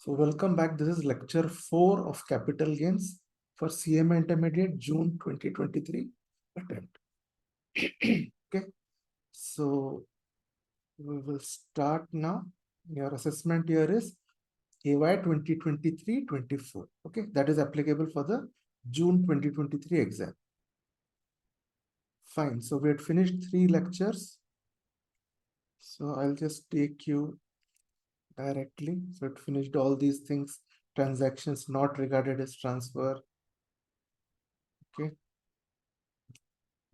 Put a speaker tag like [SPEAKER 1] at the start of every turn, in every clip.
[SPEAKER 1] So welcome back. This is lecture 4 of capital gains for CMA Intermediate June 2023 attempt. Okay, so we will start now. Your assessment year is AY 2023-24. Okay, that is applicable for the June 2023 exam. Fine. So we had finished 3 lectures. So I'll just take you directly. So it finished all these things, transactions not regarded as transfer. Okay.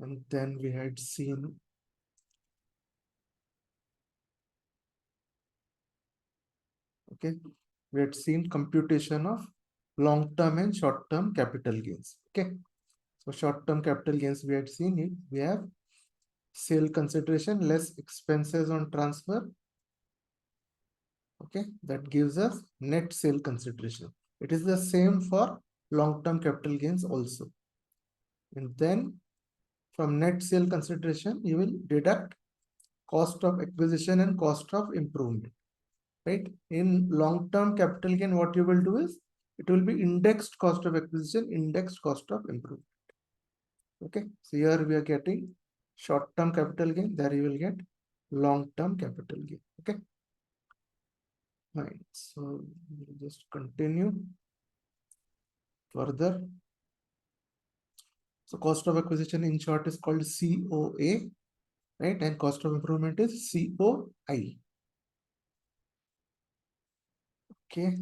[SPEAKER 1] And then we had seen we had seen computation of long-term and short-term capital gains. Okay, so short-term capital gains we had seen it. We have sale consideration less expenses on transfer. Okay, that gives us net sale consideration. It is the same for long-term capital gains also. And then from net sale consideration, you will deduct cost of acquisition and cost of improvement. Right? In long-term capital gain, what you will do is it will be indexed cost of acquisition, indexed cost of improvement. Okay, so here we are getting short-term capital gain, there you will get long-term capital gain. Okay, fine. So we'll just continue further. So cost of acquisition in short is called COA, right? And cost of improvement is COI. Okay.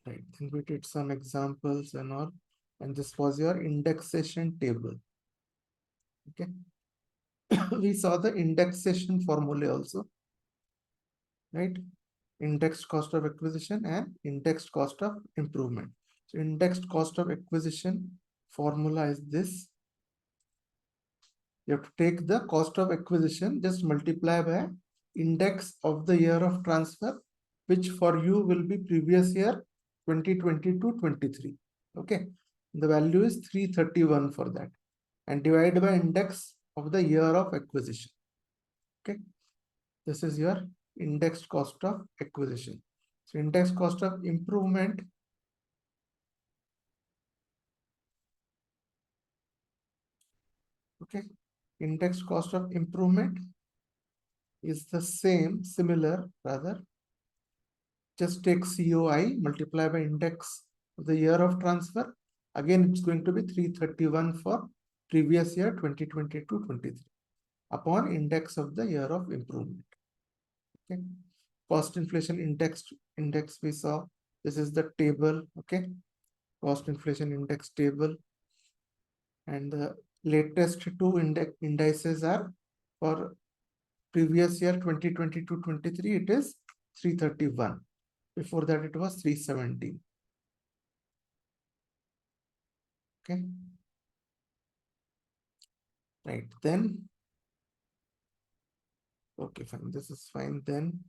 [SPEAKER 1] Right, then we did some examples and all, and this was your indexation table. Okay. We saw the indexation formula also, right? Indexed cost of acquisition and indexed cost of improvement. So indexed cost of acquisition formula is this. You have to take the cost of acquisition, just multiply by index of the year of transfer, which for you will be previous year 2022-23. Okay, the value is 331 for that, and divide by index of the year of acquisition. Okay, this is your indexed cost of acquisition. So index cost of improvement index cost of improvement is the similar rather. Just take COI, multiply by index of the year of transfer. Again, it's going to be 331 for previous year 2022-23 upon index of the year of improvement. Okay, cost inflation index we saw. This is the table. Okay, cost inflation index table, and the latest two indices are for previous year 2022-23. It is 331. Before that it was 317. Okay, right, then okay, fine, this is fine. Then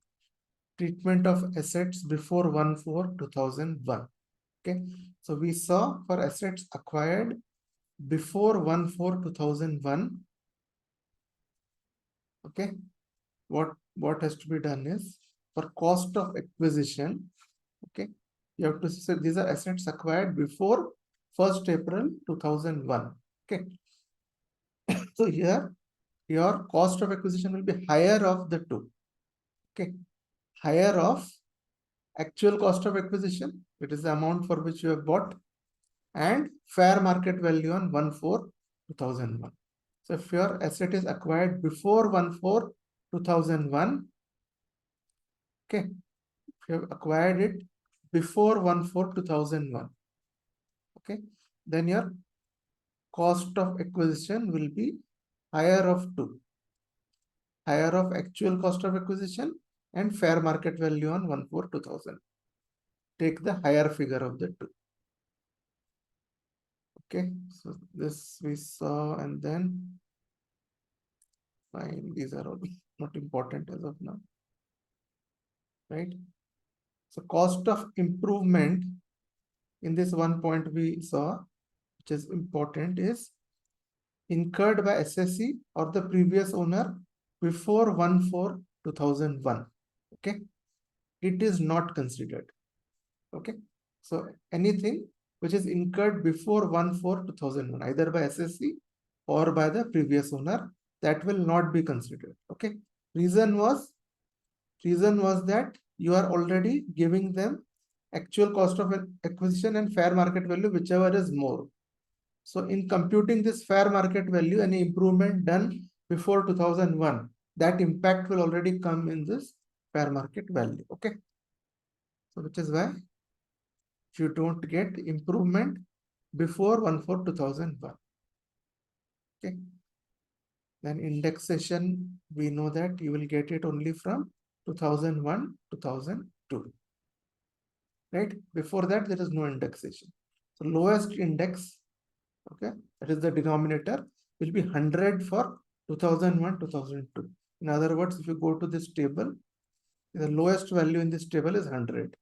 [SPEAKER 1] treatment of assets before 1/4/2001. Okay, so we saw for assets acquired before 1/4/2001. Okay, what has to be done is for cost of acquisition. Okay, you have to say these are assets acquired before 1st April 2001. Okay, so here your cost of acquisition will be higher of the two. Okay, higher of actual cost of acquisition, it is the amount for which you have bought, and fair market value on 1/4/2001. So if your asset is acquired before 1/4/2001, okay, if you have acquired it before 1/4/2001, okay, then your cost of acquisition will be higher of two. Higher of actual cost of acquisition and fair market value on 1/4/2000. Take the higher figure of the two. Okay, so this we saw, and then fine, these are all not important as of now, right? So cost of improvement in this one point we saw, which is important, is incurred by SSE or the previous owner before 1/4/2001. Okay, it is not considered. Okay, so anything which is incurred before 1/4/2001, either by SSC or by the previous owner, that will not be considered. Okay, reason was that you are already giving them actual cost of acquisition and fair market value, whichever is more. So in computing this fair market value, any improvement done before 2001, that impact will already come in this fair market value. Okay, so which is why you don't get improvement before 1/4/2001. Okay, then indexation, we know that you will get it only from 2001 2002, right? Before that there is no indexation. So lowest index, okay, that is the denominator, will be 100 for 2001 2002. In other words, if you go to this table, the lowest value in this table is 100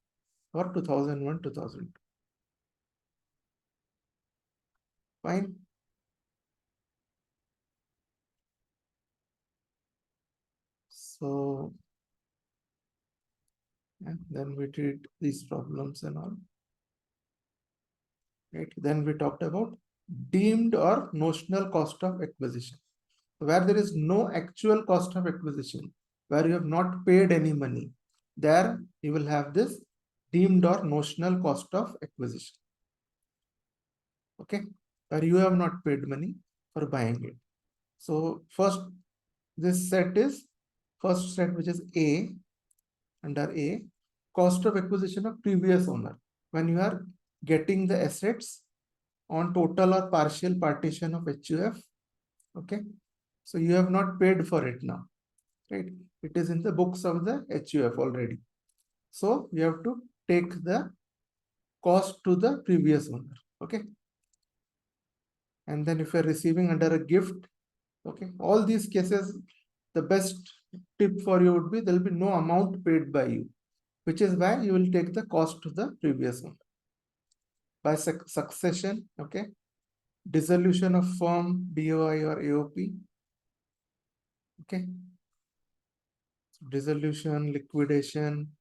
[SPEAKER 1] for 2001 2002. Fine. So and then we did these problems and all, right? Then we talked about deemed or notional cost of acquisition, where there is no actual cost of acquisition, where you have not paid any money. There you will have this deemed or notional cost of acquisition. Okay, where you have not paid money for buying it. So first, this set is first set, which is A. Under A, cost of acquisition of previous owner, when you are getting the assets on total or partial partition of HUF. Okay, so you have not paid for it now, right? It is in the books of the HUF already. So you have to take the cost to the previous owner. Okay, and then if you are receiving under a gift, okay, all these cases, the best tip for you would be there will be no amount paid by you, which is why you will take the cost to the previous owner. By succession, okay, dissolution of firm, DOI or AOP, okay, dissolution, liquidation,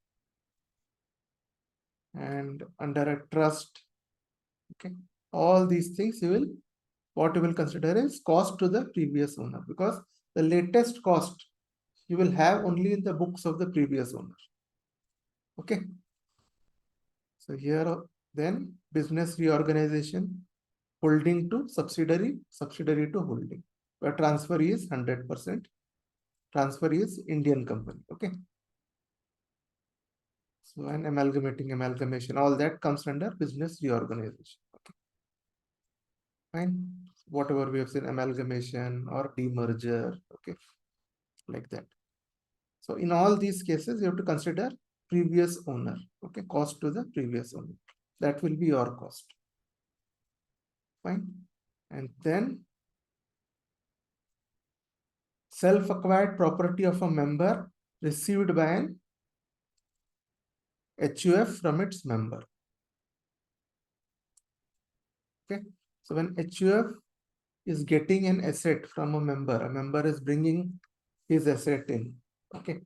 [SPEAKER 1] and under a trust, okay, all these things what you will consider is cost to the previous owner, because the latest cost you will have only in the books of the previous owner. Okay, so here then business reorganization, holding to subsidiary, subsidiary to holding, where transfer is 100%, transfer is Indian company. Okay, so and amalgamation, all that comes under business reorganization. Okay, fine. Whatever we have seen, amalgamation or demerger, okay, like that. So in all these cases, you have to consider previous owner, okay, cost to the previous owner. That will be your cost. Fine. And then self-acquired property of a member received by an HUF from its member. Okay, so when HUF is getting an asset from a member is bringing his asset in. Okay,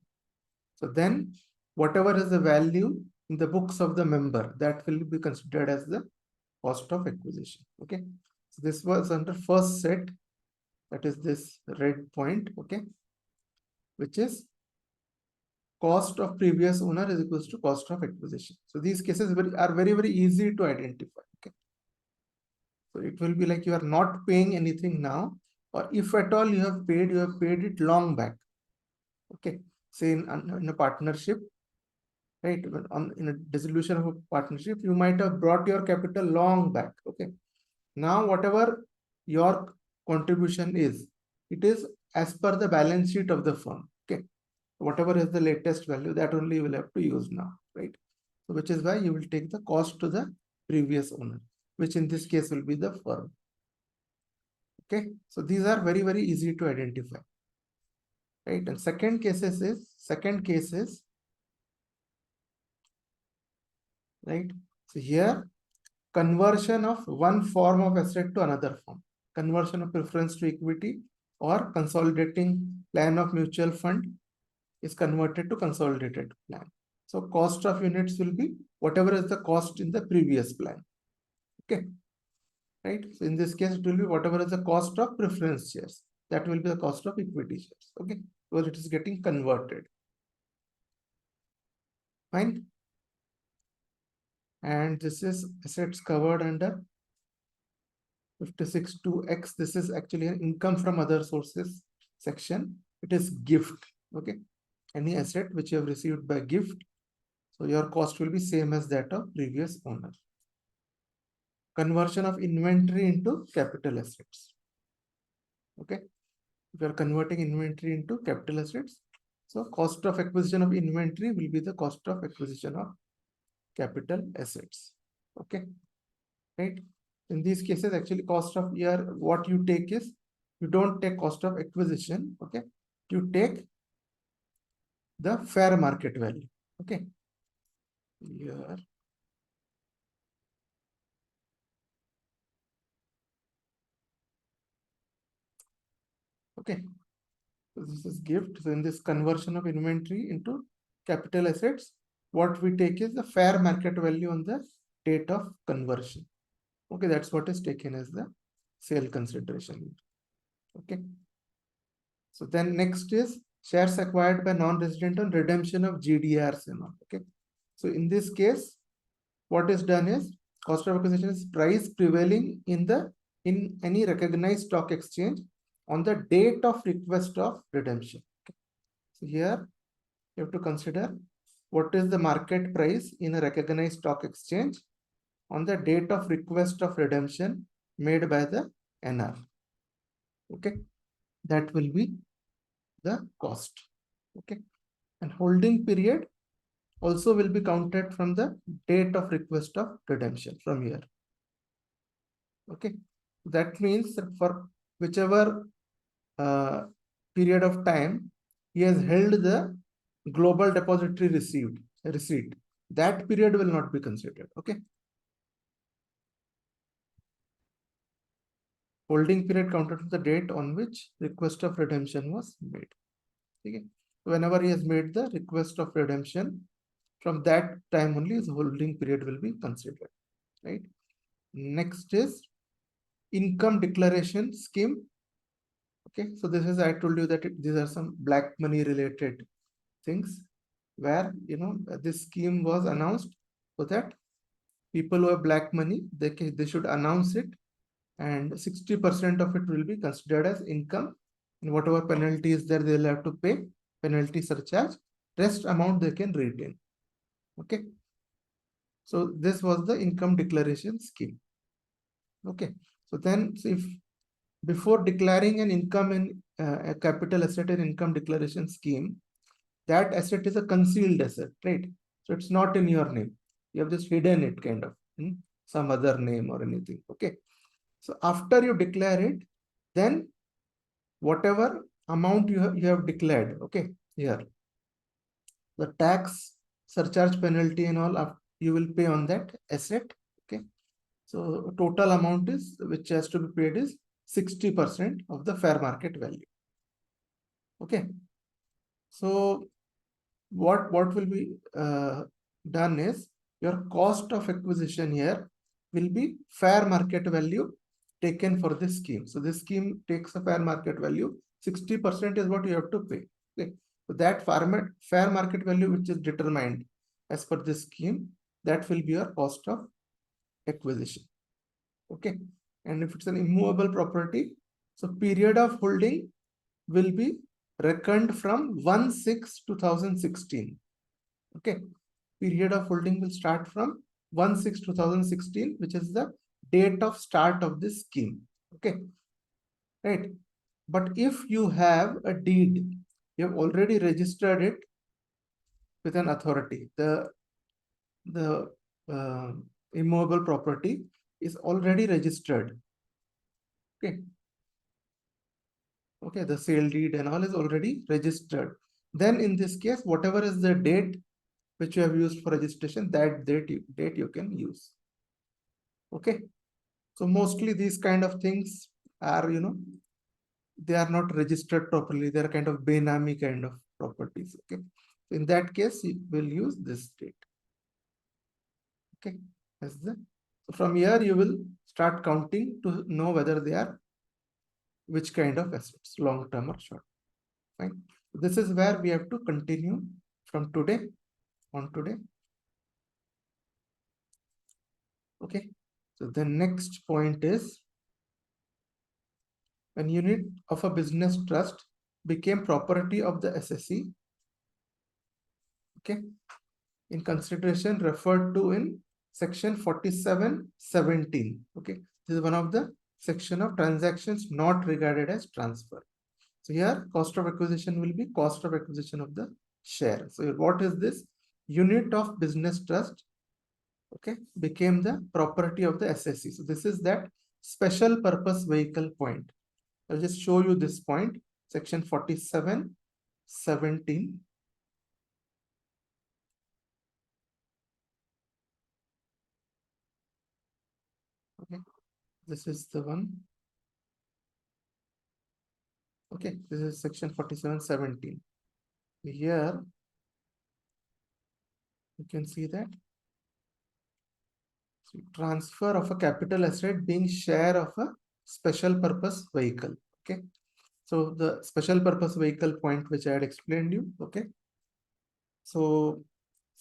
[SPEAKER 1] so then whatever is the value in the books of the member, that will be considered as the cost of acquisition. Okay, so this was under first set, that is this red point. Okay, which is cost of previous owner is equals to cost of acquisition. So these cases are very easy to identify. Okay, so it will be like you are not paying anything now, or if at all you have paid it long back. Okay, say in a partnership, right? In a dissolution of a partnership, you might have brought your capital long back. Okay, now whatever your contribution is, it is as per the balance sheet of the firm. Okay, whatever is the latest value, that only you will have to use now, right? So which is why you will take the cost to the previous owner, which in this case will be the firm. Okay, so these are very easy to identify, right? And second case is right. So here, conversion of one form of asset to another form, conversion of preference to equity, or consolidating plan of mutual fund is converted to consolidated plan. So cost of units will be whatever is the cost in the previous plan. Okay. Right. So in this case, it will be whatever is the cost of preference shares. That will be the cost of equity shares. Okay. Because it is getting converted. Fine. And this is assets covered under 56(2)(x). This is actually an income from other sources section. It is gift. Okay. Any asset which you have received by gift. So your cost will be same as that of previous owner. Conversion of inventory into capital assets. Okay. If you are converting inventory into capital assets, so cost of acquisition of inventory will be the cost of acquisition of capital assets. Okay. Right. In these cases, actually cost of year, what you take is, you don't take cost of acquisition. Okay. You take the fair market value. Okay. Here. Okay. So this is gift. So in this conversion of inventory into capital assets, what we take is the fair market value on the date of conversion. Okay, that's what is taken as the sale consideration. Okay. So then next is shares acquired by non-resident on redemption of GDRs and all. Okay. So in this case, what is done is cost of acquisition is price prevailing in any recognized stock exchange on the date of request of redemption. Okay. So here you have to consider what is the market price in a recognized stock exchange on the date of request of redemption made by the NR. Okay, that will be the cost. Okay, and holding period also will be counted from the date of request of redemption from here. Okay, that means that for whichever period of time he has held the global depository receipt, that period will not be considered. Okay. Holding period counted from the date on which request of redemption was made. Okay. Whenever he has made the request of redemption, from that time only his holding period will be considered. Right. Next is income declaration scheme. Okay. So this is, I told you that these are some black money related things where, this scheme was announced so that people who have black money, they should announce it, and 60% of it will be considered as income, and whatever penalty is there, they'll have to pay penalty surcharge. Rest amount they can retain. Okay. So this was the income declaration scheme. Okay. So then, if before declaring an income in a capital asset and income declaration scheme, that asset is a concealed asset, right? So it's not in your name. You have just hidden it kind of in some other name or anything. Okay. So after you declare it, then whatever amount you have declared, okay, here, the tax, surcharge, penalty and all, you will pay on that asset. Okay. So total amount is, which has to be paid is 60% of the fair market value. Okay. So what will be done is, your cost of acquisition here will be fair market value taken for this scheme. So this scheme takes a fair market value. 60% is what you have to pay. Okay. So that fair market value which is determined as per this scheme, that will be your cost of acquisition. Okay. And if it's an immovable property, so period of holding will be reckoned from 1/6/2016. Okay. Period of holding will start from 1/6/2016, which is the date of start of this scheme. Okay. Right. But if you have a deed, you have already registered it with an authority. The immovable property is already registered. Okay. Okay, the sale deed and all is already registered. Then in this case, whatever is the date which you have used for registration, that date you can use. Okay. So mostly these kind of things are, they are not registered properly. They are kind of Benami kind of properties. Okay, in that case, you will use this date. Okay, as the from here you will start counting to know whether they are which kind of assets, long term or short. Fine. This is where we have to continue from today on today. Okay. So the next point is when unit of a business trust became property of the SSE. Okay. In consideration referred to in section 47(17). Okay. This is one of the section of transactions not regarded as transfer. So here cost of acquisition will be cost of acquisition of the share. So what is this? Unit of business trust, okay, became the property of the SSE. So this is that special purpose vehicle point. I'll just show you this point, section 47(17). Okay, this is the one. Okay, this is section 47(17). Here you can see that transfer of a capital asset being share of a special purpose vehicle. Okay, so the special purpose vehicle point which I had explained you. Okay, so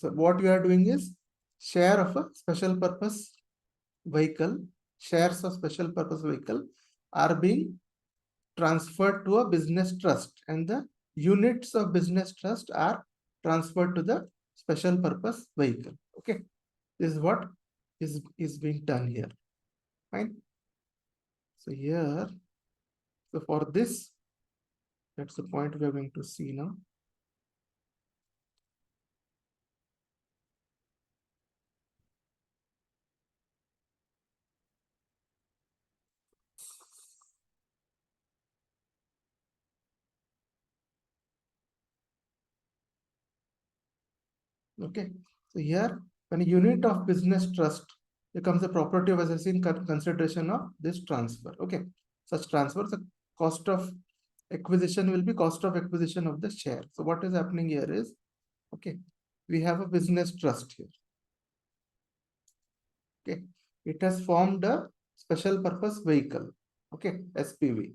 [SPEAKER 1] what you are doing is share of a special purpose vehicle, shares of special purpose vehicle are being transferred to a business trust, and the units of business trust are transferred to the special purpose vehicle. Okay, this is what is being done here. Fine. So here, so for this, that's the point we are going to see now. Okay, so here when a unit of business trust becomes the property of assessing in consideration of this transfer. Okay, such transfer, the cost of acquisition will be cost of acquisition of the share. So what is happening here is, okay, we have a business trust here. Okay, it has formed a special purpose vehicle. Okay, SPV.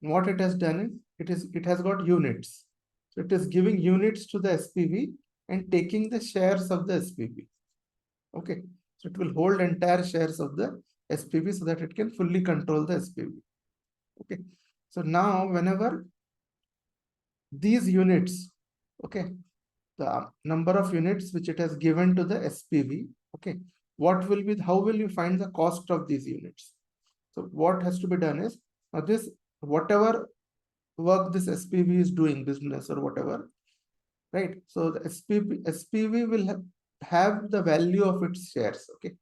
[SPEAKER 1] And what it has done is it has got units. So it is giving units to the SPV and taking the shares of the SPV. Okay, so it will hold entire shares of the SPV so that it can fully control the SPV. Okay, so now whenever these units, okay, the number of units which it has given to the SPV, okay, what will be, how will you find the cost of these units? So what has to be done is, now this, whatever work this SPV is doing, business or whatever, right? So the SPV will have the value of its shares, okay?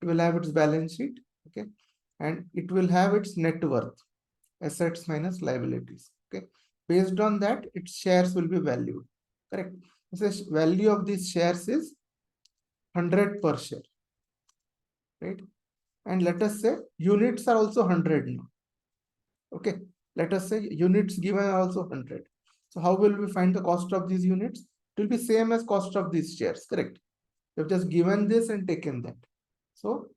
[SPEAKER 1] It will have its balance sheet, okay? And it will have its net worth, assets minus liabilities, okay? Based on that, its shares will be valued, correct? So value of these shares is 100 per share, right? And let us say units are also 100 now, okay? Let us say units given are also 100. So how will we find the cost of these units? It will be same as cost of these shares, correct? You have just given this and taken that. So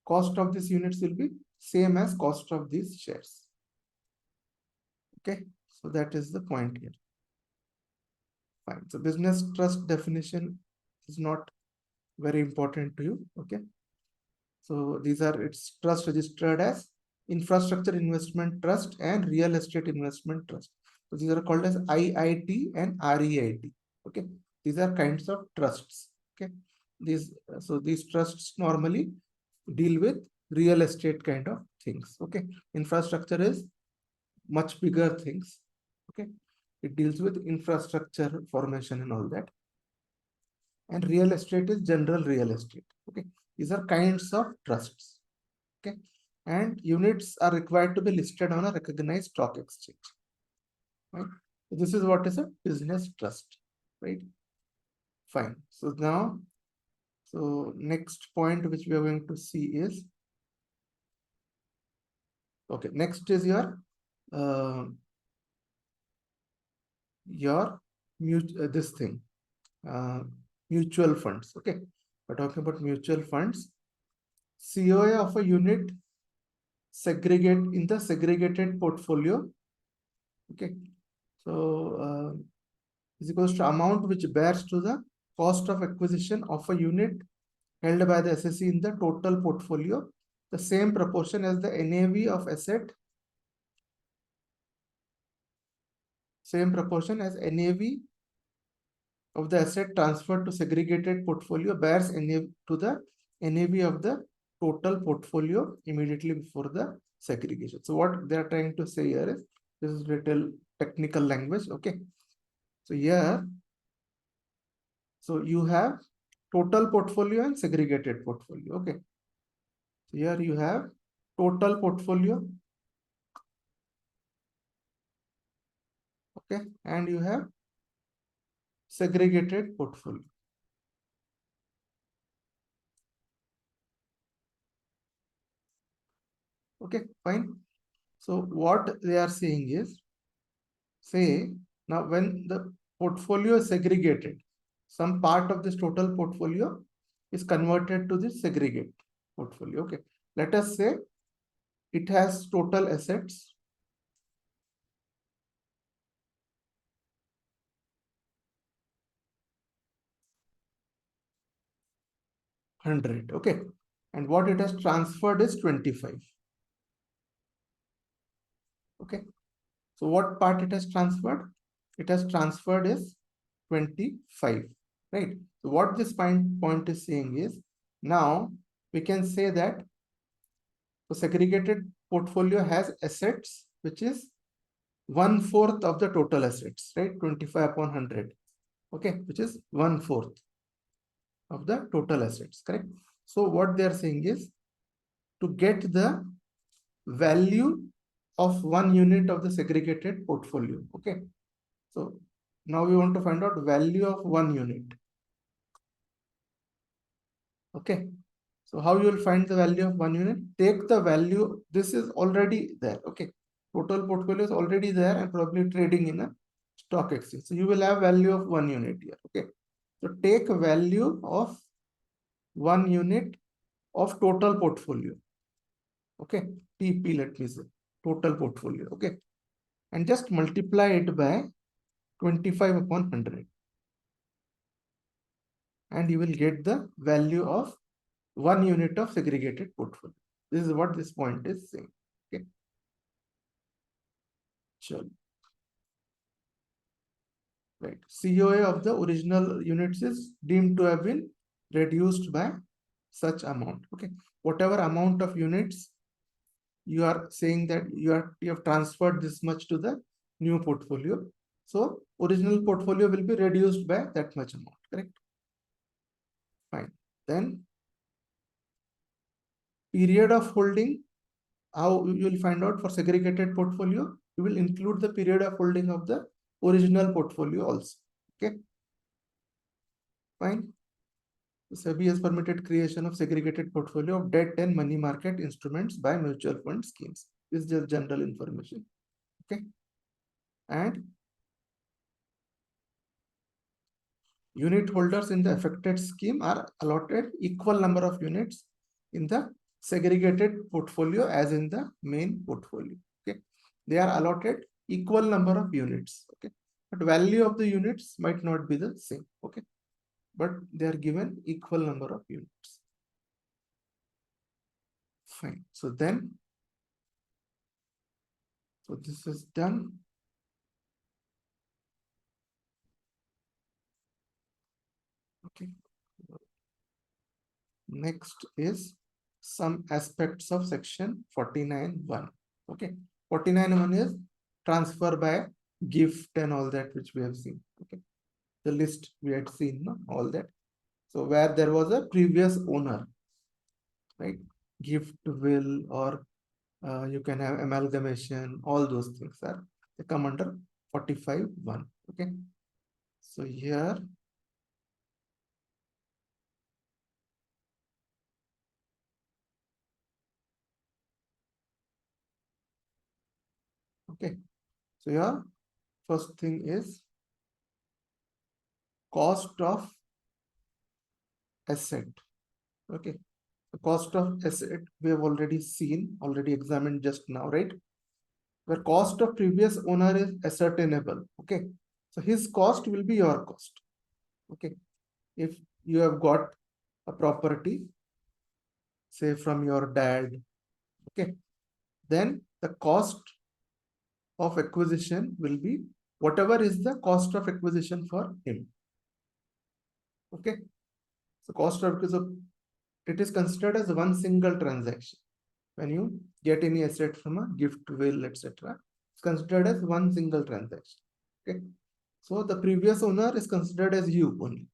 [SPEAKER 1] cost of these units will be same as cost of these shares. Okay, so that is the point here. Fine. So business trust definition is not very important to you. Okay. So these are its trust registered as infrastructure investment trust and real estate investment trust. So these are called as IIT and REIT. Okay. These are kinds of trusts. Okay. These trusts normally deal with real estate kind of things. Okay. Infrastructure is much bigger things. Okay. It deals with infrastructure formation and all that. And real estate is general real estate. Okay. These are kinds of trusts. Okay. And units are required to be listed on a recognized stock exchange. Right. So this is what is a business trust. Right. Fine. So now, so next point which we are going to see is, okay, next is your this thing, uh, mutual funds. Okay, we're talking about mutual funds. COA of a unit segregate in the segregated portfolio. Okay, so is equals to amount which bears to the cost of acquisition of a unit held by the SSE in the total portfolio, the same proportion as the NAV of asset, same proportion as NAV of the asset transferred to segregated portfolio bears NAV to the NAV of the total portfolio immediately before the segregation. So what they are trying to say here is, this is little technical language. Okay, so here, so you have total portfolio and segregated portfolio. Okay, so here you have total portfolio. Okay, and you have segregated portfolio. Okay, fine. So what they are saying is, say now when the portfolio is segregated, some part of this total portfolio is converted to this segregate portfolio. Okay, let us say it has total assets 100. Okay, and what it has transferred is 25. Okay, so what part it has transferred? It has transferred is 25, right? So what this point is saying is, now we can say that the segregated portfolio has assets which is 1/4 of the total assets, right? 25 upon 100, okay, which is 1/4 of the total assets, correct? So what they are saying is, to get the value of 1 unit of the segregated portfolio. Okay, so now we want to find out value of 1 unit. Okay, so how you will find the value of 1 unit? Take the value, this is already there. Okay, total portfolio is already there and probably trading in a stock exchange. So you will have value of 1 unit here. Okay, so take a value of 1 unit of total portfolio. Okay, TP, let me say, total portfolio. Okay, and just multiply it by 25 upon 100. And you will get the value of 1 unit of segregated portfolio. This is what this point is saying. Okay, sure. Right, COA of the original units is deemed to have been reduced by such amount. Okay, whatever amount of units you are saying that you have transferred this much to the new portfolio, so original portfolio will be reduced by that much amount, correct? Fine. Then period of holding, how you will find out for segregated portfolio, you will include the period of holding of the original portfolio also. Okay, fine. SEBI has permitted creation of segregated portfolio of debt and money market instruments by mutual fund schemes. This is just general information. Okay, and unit holders in the affected scheme are allotted equal number of units in the segregated portfolio as in the main portfolio. Okay, they are allotted equal number of units. Okay, but value of the units might not be the same. Okay, but they are given equal number of units. Fine. So then, so this is done. Okay. Next is some aspects of section 49(1). Okay, 49(1) is transfer by gift and all that which we have seen. Okay, the list we had seen, no? All that. So where there was a previous owner, right? Gift, will, or you can have amalgamation. All those things are, they come under 45(1). Okay, so here. Okay, so here first thing is cost of asset. Okay, the cost of asset we have already seen, already examined just now, right? Where cost of previous owner is ascertainable. Okay, so his cost will be your cost. Okay, if you have got a property, say from your dad, okay, then the cost of acquisition will be whatever is the cost of acquisition for him. Okay, so cost of acquisition, it is considered as one single transaction. When you get any asset from a gift, will, etc., it's considered as one single transaction. Okay, so the previous owner is considered as you only.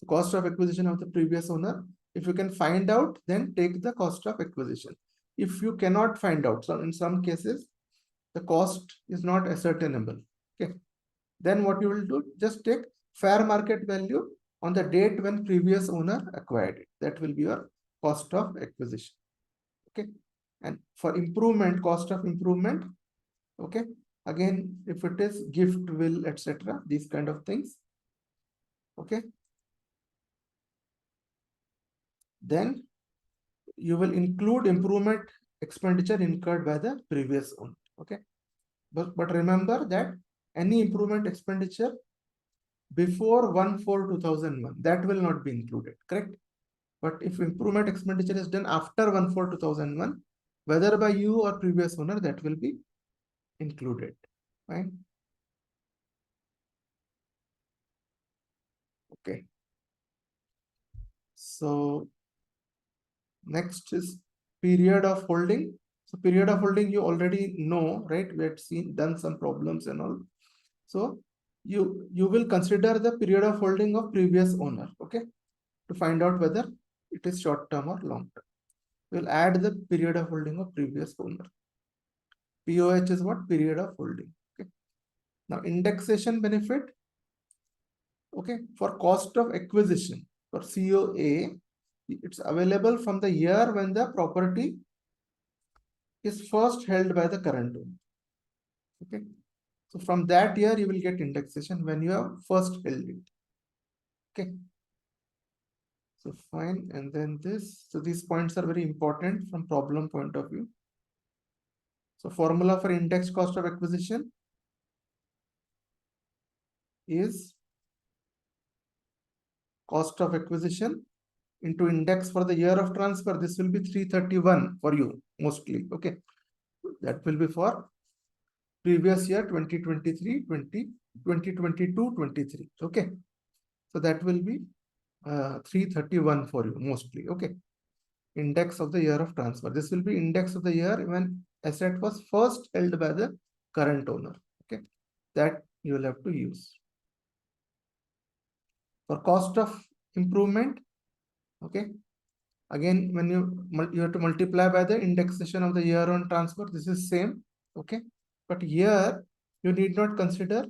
[SPEAKER 1] The cost of acquisition of the previous owner, if you can find out, then take the cost of acquisition. If you cannot find out, so in some cases the cost is not ascertainable, okay, then what you will do, just take fair market value on the date when previous owner acquired it. That will be your cost of acquisition. Okay, and for improvement, cost of improvement, okay, again, if it is gift, will, etc., these kind of things, okay, then you will include improvement expenditure incurred by the previous owner. Okay, but remember that any improvement expenditure before 1/4/2001, that will not be included, correct? But if improvement expenditure is done after 1/4/2001, whether by you or previous owner, that will be included. Fine. Okay, so next is period of holding. So period of holding you already know, right? We had done some problems and all. So you will consider the period of holding of previous owner, okay, to find out whether it is short term or long term. We'll add the period of holding of previous owner. POH is what? Period of holding. Okay. Now indexation benefit, okay, for cost of acquisition for COA, it's available from the year when the property is first held by the current owner. Okay, so from that year you will get indexation when you have first held it. Okay, so fine, and then this, so these points are very important from problem point of view. So formula for index cost of acquisition is cost of acquisition into index for the year of transfer. This will be 331 for you mostly. Okay, that will be for previous year 2023, 2022, 23. Okay, so that will be 331 for you mostly. Okay, index of the year of transfer. This will be index of the year when asset was first held by the current owner. Okay, that you will have to use. For cost of improvement, okay, again, when you have to multiply by the indexation of the year on transfer. This is same. Okay, but here you need not consider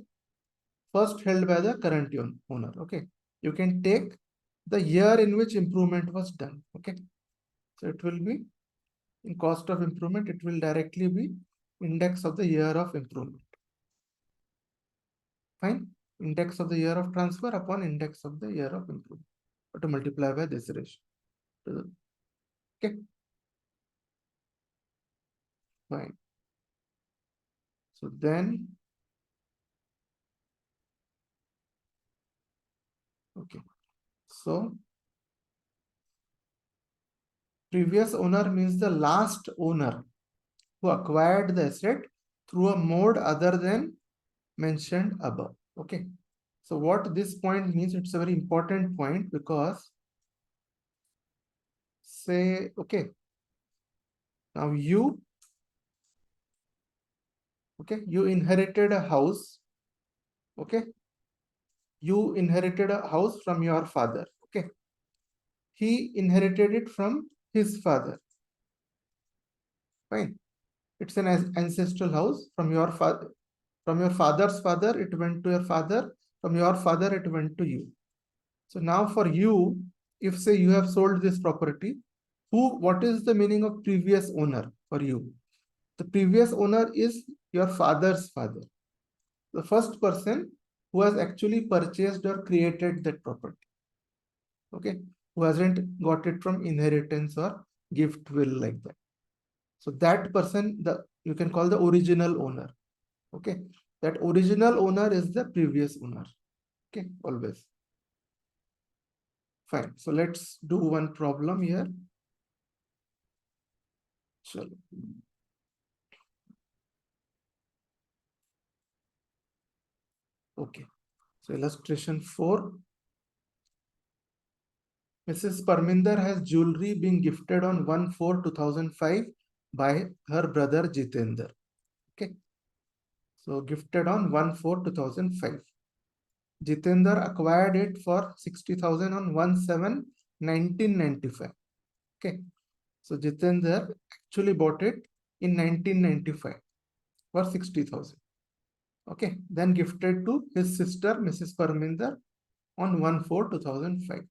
[SPEAKER 1] first held by the current owner. Okay, you can take the year in which improvement was done. Okay, so it will be in cost of improvement, it will directly be index of the year of improvement. Fine, index of the year of transfer upon index of the year of improvement, to multiply by this ratio. Okay, fine. So then, okay, so previous owner means the last owner who acquired the asset through a mode other than mentioned above. Okay, so what this point means, it's a very important point, because say, okay, now you, okay, you inherited a house. Okay, you inherited a house from your father. Okay, he inherited it from his father. Fine, it's an ancestral house from your father. From your father's father, it went to your father. From your father, it went to you. So now for you, if say you have sold this property, what is the meaning of previous owner for you? The previous owner is your father's father. The first person who has actually purchased or created that property. Okay, who hasn't got it from inheritance or gift will like that. So that person, you can call the original owner. Okay, that original owner is the previous owner. Okay, always. Fine. So let's do one problem here. Chalo. Okay. So illustration 4. Mrs. Parminder has jewelry being gifted on 1/4/2005 by her brother Jitender. Okay. So gifted on 1/4/2005. Jitender acquired it for 60,000 on 1/7/1995. Okay. So Jitender actually bought it in 1995 for 60,000. Okay. Then gifted to his sister, Mrs. Parminder, on 1/4/2005.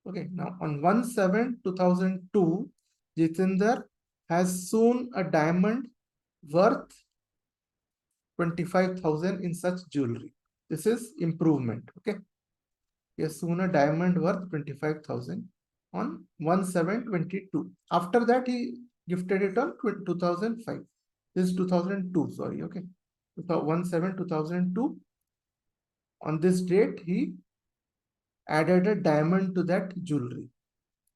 [SPEAKER 1] Okay. Now on 1/7/2002, Jitender has sewn a diamond worth 25,000 in such jewelry. This is improvement. Okay. He has sewn a diamond worth 25,000 on 1/7/22. After that, he gifted it on 2005. This is 2002, sorry. Okay. 1/7/2002. On this date, he added a diamond to that jewelry.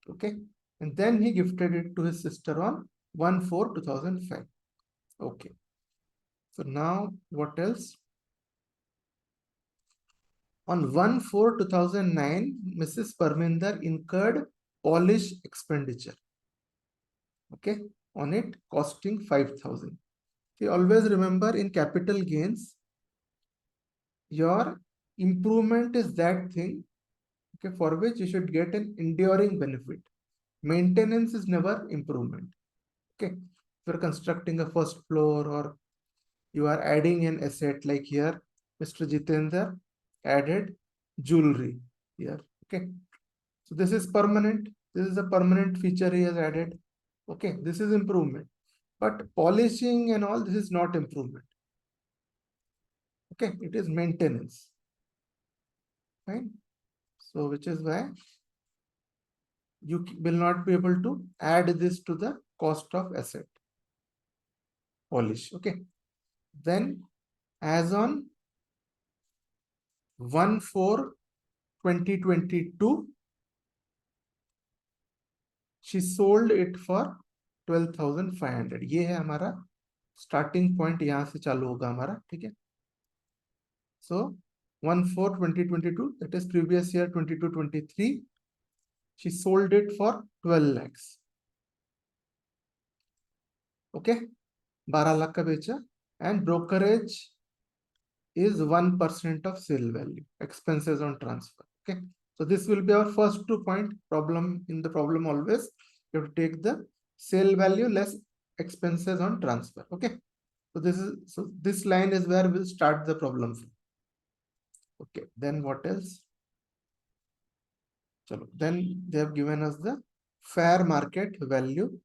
[SPEAKER 1] Okay. And then he gifted it to his sister on 1/4/2005. Okay. So now what else? On 1/4/2009, Mrs. Parminder incurred polish expenditure. Okay, on it costing 5,000. See, always remember in capital gains, your improvement is that thing, okay, for which you should get an enduring benefit. Maintenance is never improvement. Okay, if you're constructing a first floor or you are adding an asset like here, Mr. Jitendra added jewelry here. Okay, so this is permanent. This is a permanent feature he has added. Okay, this is improvement. But polishing and all this is not improvement. Okay, it is maintenance. Fine. So which is why you will not be able to add this to the cost of asset. Polish. Okay. Then as on 1/4/2022, she sold it for 12,500. ये है हमारा starting point, यहां से चालू होगा हमारा. ठीक है. So 1/4/2022, that is previous year 22-23, she sold it for 12 lakhs. Okay, 12 lakh का बेचा. And brokerage is 1% of sale value, expenses on transfer. Okay, so this will be our first 2-point problem. In the problem, always you have to take the sale value less expenses on transfer. Okay, so this line is where we'll start the problem from. Okay, then what else? Chalo, then they have given us the fair market value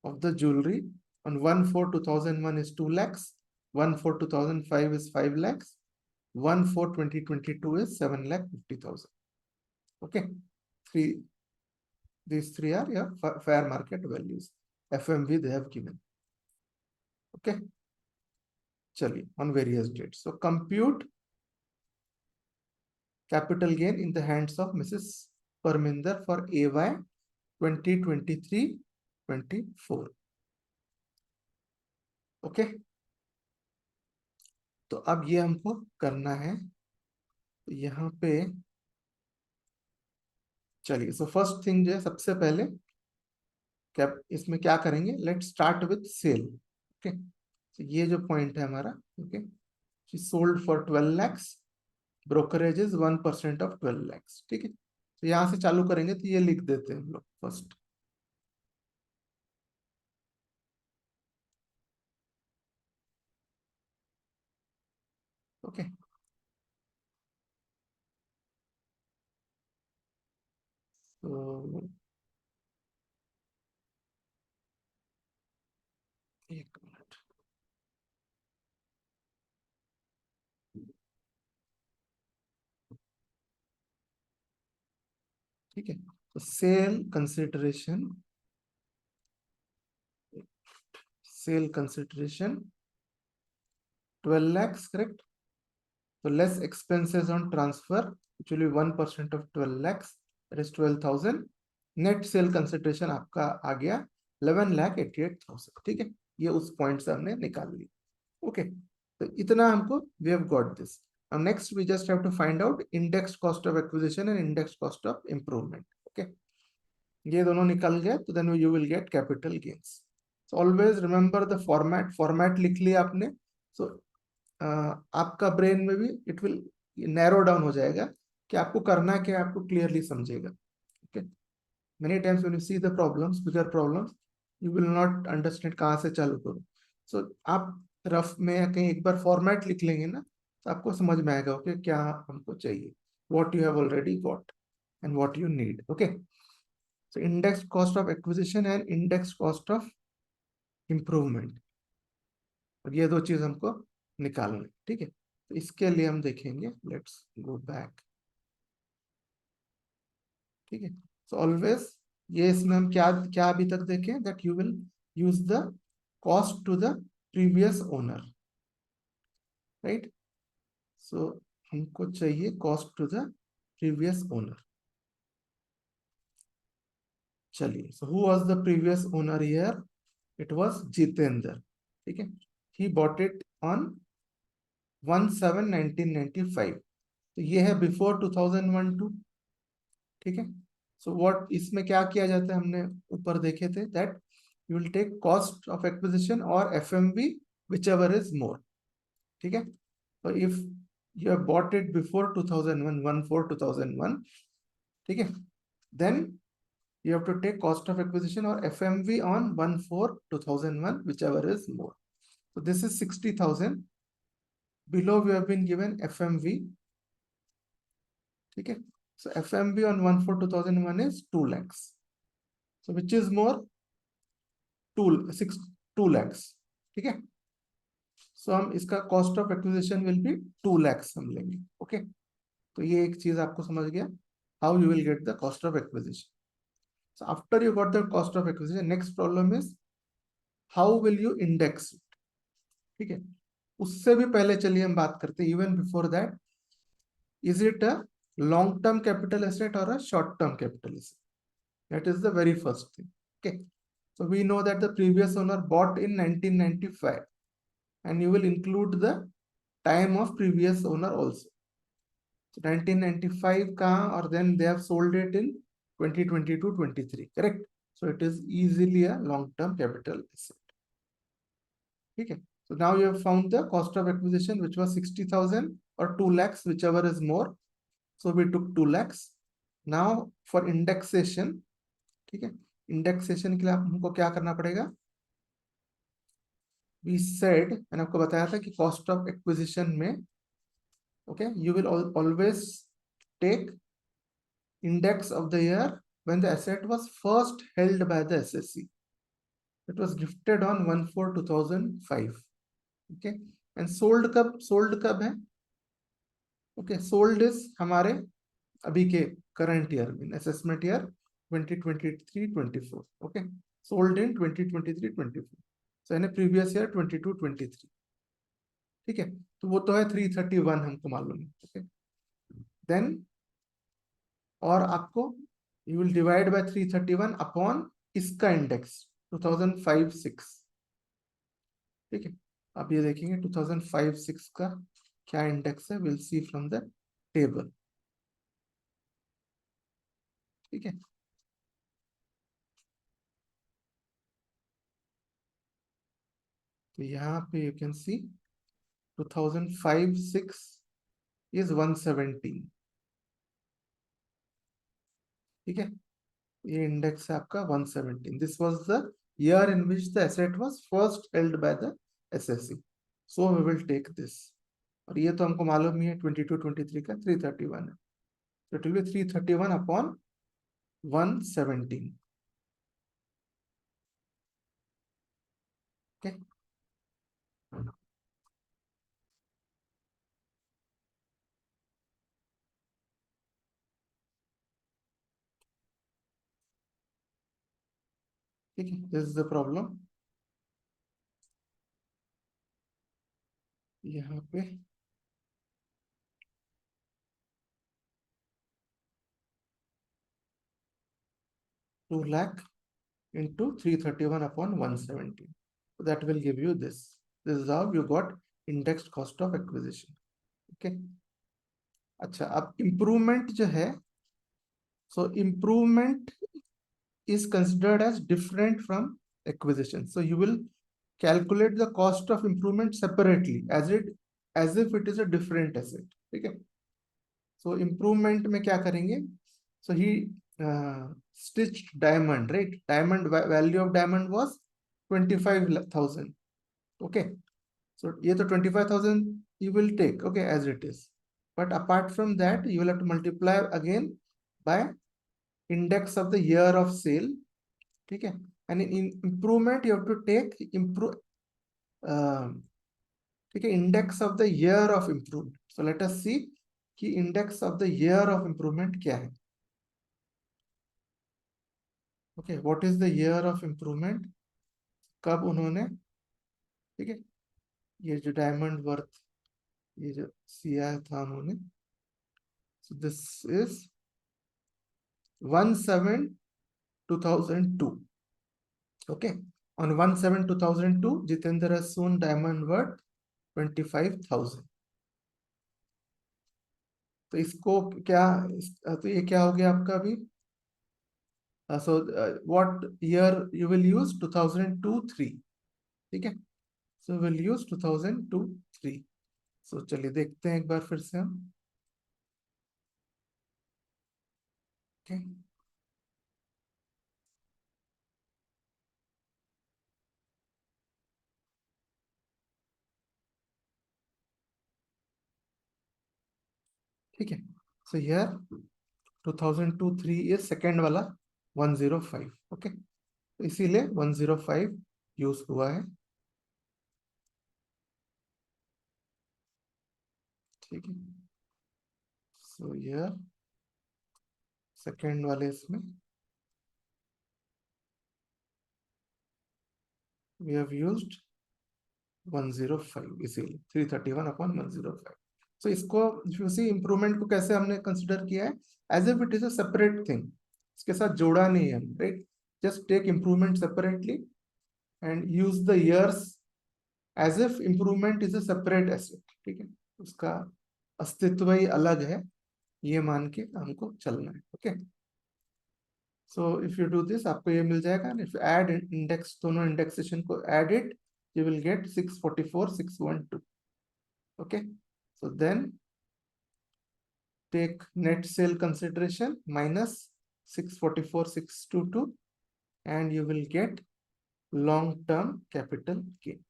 [SPEAKER 1] of the jewelry on 1/4/2001 is 2 lakhs, 1/4/2005 is 5 lakhs, 1/4/2022 is 7,50,000. Okay, these three are your fair market values. FMV they have given. Okay, chali on various dates. So compute capital gain in the hands of Mrs. Parminder for AY 2023-24. Okay, तो अब ये हमको करना है. तो यहाँ पे चलिए, सो फर्स्ट थिंग जो है सबसे पहले क्या इसमें क्या करेंगे, let start with sale. Okay, ये जो पॉइंट है हमारा. Okay, she sold for 12 lakhs, brokerage is 1% of 12 lakhs. ठीक है, तो यहां से चालू करेंगे. तो ये लिख देते हैं हम लोग फर्स्ट. ओके, तो एक मिनट. ठीक है, तो sale consideration 12 lakhs, correct? So less expenses on transfer, which will be 1% of 12 lakhs, that is 12,000. Net sale consideration आपका आ गया 11,88,000. ठीक है, ये उस पॉइंट से हमने निकाल ली. ओके, तो इतना हमको we have got this. Now next we just have to find out index cost of acquisition and index cost of improvement. Okay, ये दोनों निकल गए तो then you will get capital gains. So always remember the format लिख लिया आपने. So आपका brain में भी इट विल नैरो डाउन हो जाएगा कि आपको करना क्या है, आपको क्लियरली समझेगा. Okay, many times when you see the problems, bigger problems, you will not understand कहाँ से चालू करो. सो आप रफ में या कहीं एक बार फॉर्मेट लिख लेंगे ना, तो आपको समझ में आएगा ओके क्या हमको चाहिए, what you have already got and what you need. Okay, so index cost of acquisition and index cost of improvement, और ये दो चीज हमको निकालना है. ठीक है, तो इसके लिए हम देखेंगे, लेट्स गो बैक. ठीक है, सो ऑलवेज ये इसमें हम क्या क्या अभी तक देखें, that you will use the cost to the previous owner, right? So हमको चाहिए cost to the previous owner. चलिए, so who was the previous owner here? It was Jitendra. ठीक है, ही बॉट इट ऑन 1/7/1995. तो ये है बिफोर 2001-2. ठीक है, सो व्हाट इसमें क्या किया जाता है, हमने ऊपर देखे थे that you will take cost of acquisition और FMV whichever is more. ठीक है, तो if you have bought it before 2001, 1/4/2001, ठीक है, then you have to take cost of acquisition or FMV on 1/4/2001, whichever is more. So this is 60,000. Below we have been given FMV. Okay, so FMV on 1/4/2001 is 2 lakhs. So which is more? 2 lakhs. ठीक है, so हम इसका cost of acquisition will be 2 lakhs हम लेंगे. Okay, तो ये एक चीज आपको समझ गया, how you will get the cost of acquisition. So after you got the cost of acquisition, next problem is how will you index it. ठीक है, उससे भी पहले चलिए हम बात करते हैं, even before that, is it a long term capital asset और a short term capital asset? That is the very first thing. Okay, so we know that the previous owner bought in 1995 and you will include the time of previous owner also. So 1995 कहाँ, और then they have sold it in 2022-23, correct? So it is easily a long term capital asset. ठीक है, so now you have found the cost of acquisition which was 60,000 or 2 lakhs, whichever is more. So we took 2 lakhs. Now for indexation, ठीक है, indexation के लिए हमको क्या करना पड़ेगा? We said, मैंने आपको बताया था कि कॉस्ट ऑफ एक्विजिशन में, okay, you will always take index of the year when the asset was first held by the SSC. It was gifted on 1/4/2005. Okay, and sold कब है? ओके, सोल्ड इज हमारे अभी के current year में, assessment year 2023-24. Okay, sold in 2023-24, सो यानी previous year 22-23. ठीक है, तो वो तो है 331 हमको मालूम है. ओके, देन और आपको you will divide by 331 upon इसका इंडेक्स 2005-6. ठीक है, आप ये देखेंगे 2005-6 का क्या इंडेक्स है, will see from the table. ठीक है, तो यहाँ पे यू कैन सी 2005-6 is 117. ठीक है, ये इंडेक्स है आपका 117. This was the year in which the asset was first held by the SSC. So we will take this, और ये तो हमको मालूम ही है 22-23 का 331 है. So it will be 331 upon 117. Okay, ठीक है, दिस इज द प्रॉब्लम। यहाँ पे 2 lakh into 331 upon 170, so that will give you this. This is how you got indexed cost of acquisition. Okay. अच्छा, अब improvement जो है, so improvement is considered as different from acquisition. So you will calculate the cost of improvement separately as if it is a different asset. ठीक है. So improvement में क्या करेंगे? So he stitched diamond, right? Diamond value of diamond was 25,000. Okay. So ये तो 25,000 you will take, okay, as it is. But apart from that, you will have to multiply again by index of the year of sale. ठीक है. And in improvement you have to take ठीक है, index of the year of improvement. So let us see कि index of the year of improvement क्या है. Okay, what is the year of improvement? कब उन्होंने, ठीक है, ये जो डायमंड वर्थ ये जो सिया था उन्होंने, so this is 1/7/2002. Okay, on 1/7/2002 Jitendra has soon diamond worth 25,000. तो इसको क्या, तो ये क्या हो गया आपका अभी? So what year you will use? 2002-3. ठीक है, so we'll use 2002-3. So चलिए देखते हैं एक बार फिर से हम. Okay. ठीक है, so here 2002-3 is second वाला 105. ओके, इसीलिए 105 यूज हुआ है. ठीक है, so here सेकेंड वाले इसमें we have used 105, इसीलिए 331 upon 105. So इसको if you see improvement को कैसे हमने कंसिडर किया है, as if it is a separate thing. इसके साथ जोड़ा नहीं है, right? Just take improvement separately and use the years as if improvement is a separate asset. ठीक है, उसका अस्तित्व ही अलग है, ये मान के हमको चलना है. Okay, so if you do this आपको ये मिल जाएगा. इफ ऐड इंडेक्स, दोनों इंडेक्सेशन को add it, you will get 644,612. Okay, so then take net sale consideration minus 644,622 and you will get long term capital gain.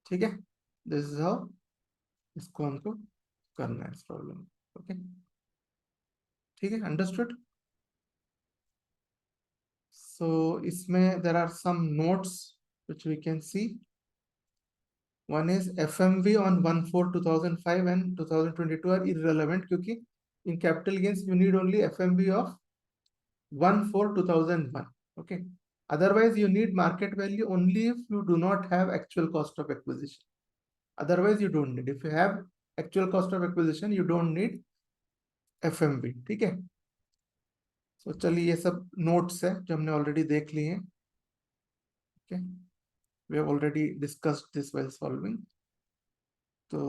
[SPEAKER 1] ठीक है, this is how इसको हमको करना है इस प्रॉब्लम. ओके, ठीक है, अंडरस्टूड. So इसमें there are some notes which we can see. One is FMV on 1/4/2005 and 2022 are irrelevant क्योंकि in capital gains you need only FMV of 1/4/2001. Okay, otherwise you need market value only if you do not have actual cost of acquisition. Otherwise you don't need. If you have actual cost of acquisition you don't need FMV. ठीक है, so चलिए ये सब notes है जो हमने already देख लिए हैं. Okay, we have already discussed this while solving. तो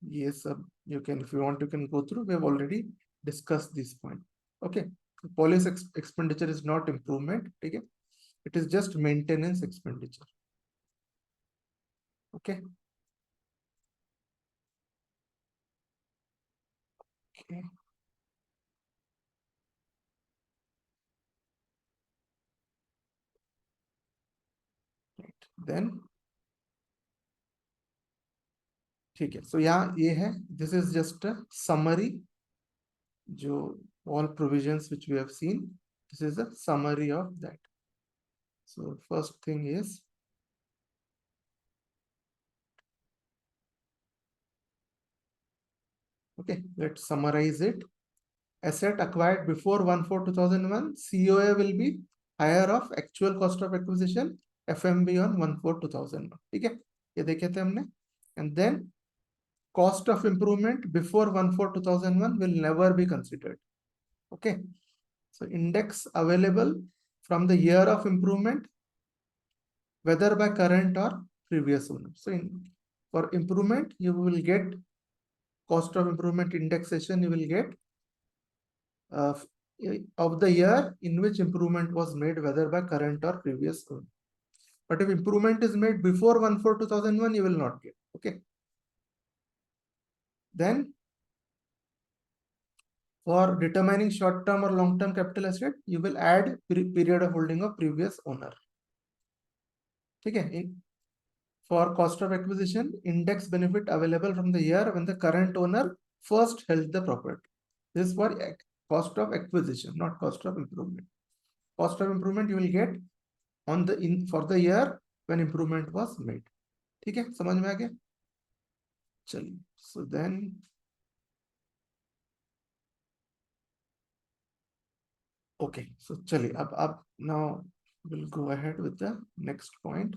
[SPEAKER 1] ये सब you can, if you want you can go through. We have already discussed this point. Okay, policy expenditure is not improvement. ठीक है, it is just maintenance expenditure. Okay, okay. Right. Then ठीक है, so यहाँ ये है, this is just a summary जो all provisions which we have seen, this is a summary of that. So first thing is okay, let's summarize it. asset acquired before 1/4/2001, COA will be higher of actual cost of acquisition, FMB on 1/4/2001. ठीक है, ये देखे थे हमने. And then cost of improvement before 1/4/2001 will never be considered. Okay, so index available from the year of improvement, whether by current or previous owner. So for improvement, you will get cost of improvement indexation, you will get of the year in which improvement was made, whether by current or previous owner. But if improvement is made before 1/4/2001, you will not get. Okay. Then for determining short-term or long-term capital asset, you will add period of holding of previous owner. Okay. For cost of acquisition, index benefit available from the year when the current owner first held the property. This is for cost of acquisition, not cost of improvement. Cost of improvement you will get on the for the year when improvement was made. ठीक है, समझ में आ गया? चलिए, so then okay, so चलिए अब now we'll go ahead with the next point.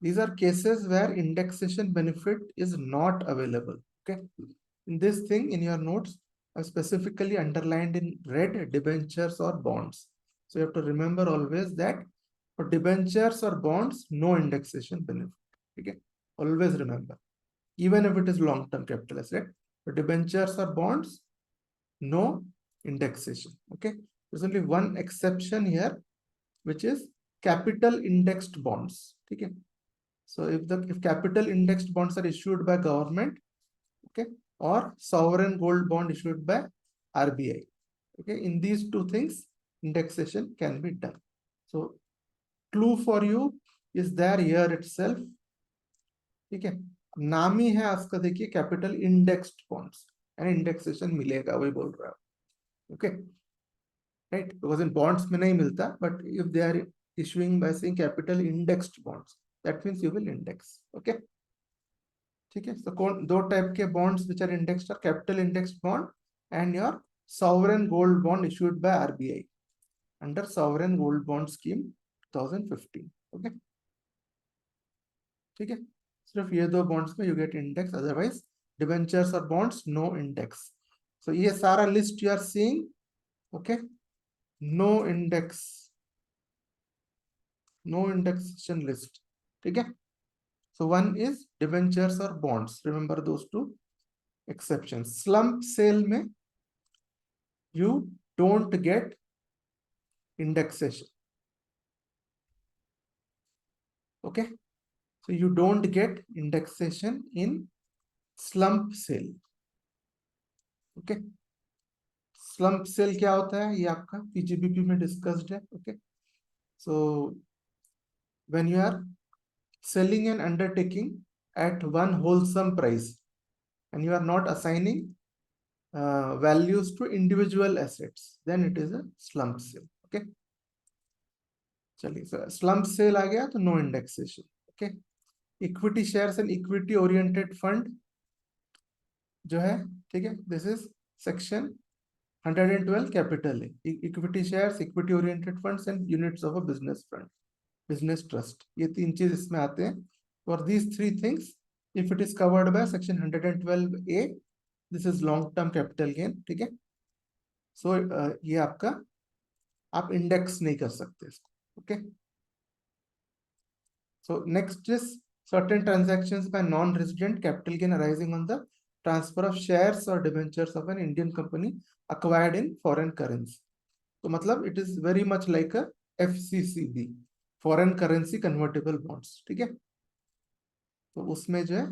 [SPEAKER 1] These are cases where indexation benefit is not available. Okay, in this thing in your notes, I specifically underlined in red debentures or bonds. So you have to remember always that for debentures or bonds, no indexation benefit. Okay, always remember, even if it is long-term capital asset, for debentures or bonds, no indexation. Okay, there's only one exception here, which is capital indexed bonds. Okay, so if capital indexed bonds are issued by government, okay, or sovereign gold bond issued by RBI, okay, in these two things indexation can be done. So clue for you is there here itself. ठीक है, नाम ही है उसका, देखिए capital indexed bonds, and indexation मिलेगा, वही बोल रहा हूं. Okay, right, because in bonds में नहीं मिलता, but if they are issuing by saying capital indexed bonds, that means you will index. Okay, ठीक है. So दो टाइप के bonds which are indexed are capital indexed bond and your sovereign gold bond issued by RBI under sovereign gold bond scheme 2015. Okay, ठीक है. सिर्फ ये दो bonds में you get index, otherwise debentures or bonds no index. So ये सारा list you are seeing, okay, no index, no indexation list. ठीक है. So one is debentures or bonds. Remember those two exceptions. Slump sale में you don't get indexation. Okay, so you don't get indexation in slump sale. Okay, slump sale क्या होता है, ये आपका PGBP में discussed है. Okay, so when you are selling an undertaking at one wholesome price and you are not assigning values to individual assets, then it is a slump sale. Okay, चलिए, so slump sale आ गया तो no indexation. Okay, equity shares and equity oriented fund जो है, ठीक है, this is section 112 capital A. Equity shares, equity oriented funds and units of a business fund, business trust, ये तीन चीज इसमें आते हैं. For these three things, if it is covered by section 112A, this is long term capital gain. ठीक है, so ये आपका, आप इंडेक्स नहीं कर सकते इसको. Okay, so next is certain transactions by non-resident capital gain arising on the transfer of shares or debentures of an Indian company acquired in foreign currency. तो मतलब it is very much like a FCCB, foreign currency convertible bonds. ठीक है, तो उसमें जो है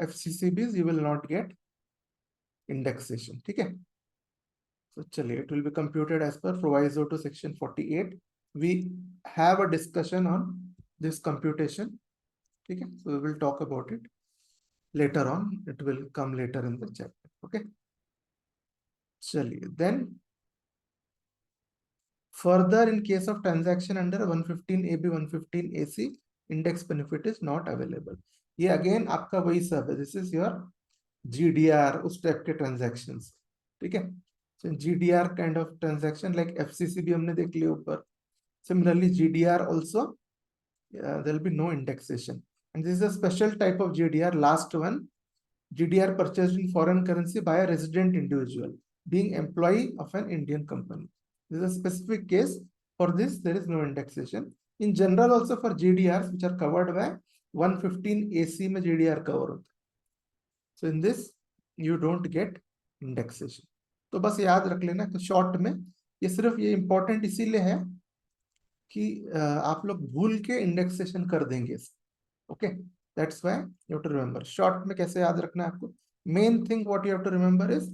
[SPEAKER 1] FCCBs you will not get indexation. ठीक है, so चलिए, it will be computed as per proviso to section 48. We have a discussion on this computation. ठीक है, so we will talk about it later on. It will come later in the chapter. Okay, चलिए, then further, in case of transaction under 115AB 115AC, index benefit is not available. ये again आपका वही सब है, this is your GDR, उस type के transactions. ठीक है, So GDR kind of transaction like FCC भी हमने देख लिया ऊपर. Similarly, GDR also, there will be no indexation. And this is a special type of GDR. Last one, GDR purchased in foreign currency by a resident individual, being employee of an Indian company. This is a specific case. For this, there is no indexation. In general, also for GDRs, which are covered by 115 AC में GDR cover होता है. So in this, you don't get indexation. तो बस याद रख लेना कि short में ये सिर्फ ये इंपॉर्टेंट इसीलिए है कि आप लोग भूल के इंडेक्सेशन कर देंगे. Okay, that's why you have to remember. Short में कैसे याद रखना है आपको? Main thing what you have to remember is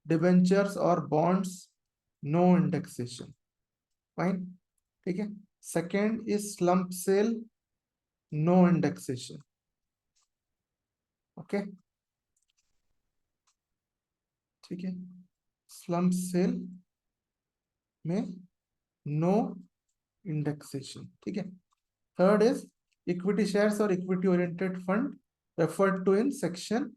[SPEAKER 1] debentures और बॉन्ड्स, नो इंडेक्सेशन. फाइन, ठीक है. Second is slump sale, no indexation. Okay, ठीक है. स्लम्प सेल में नो इंडेक्सेशन, ठीक है. थर्ड इज इक्विटी शेयर्स और equity oriented fund referred to in section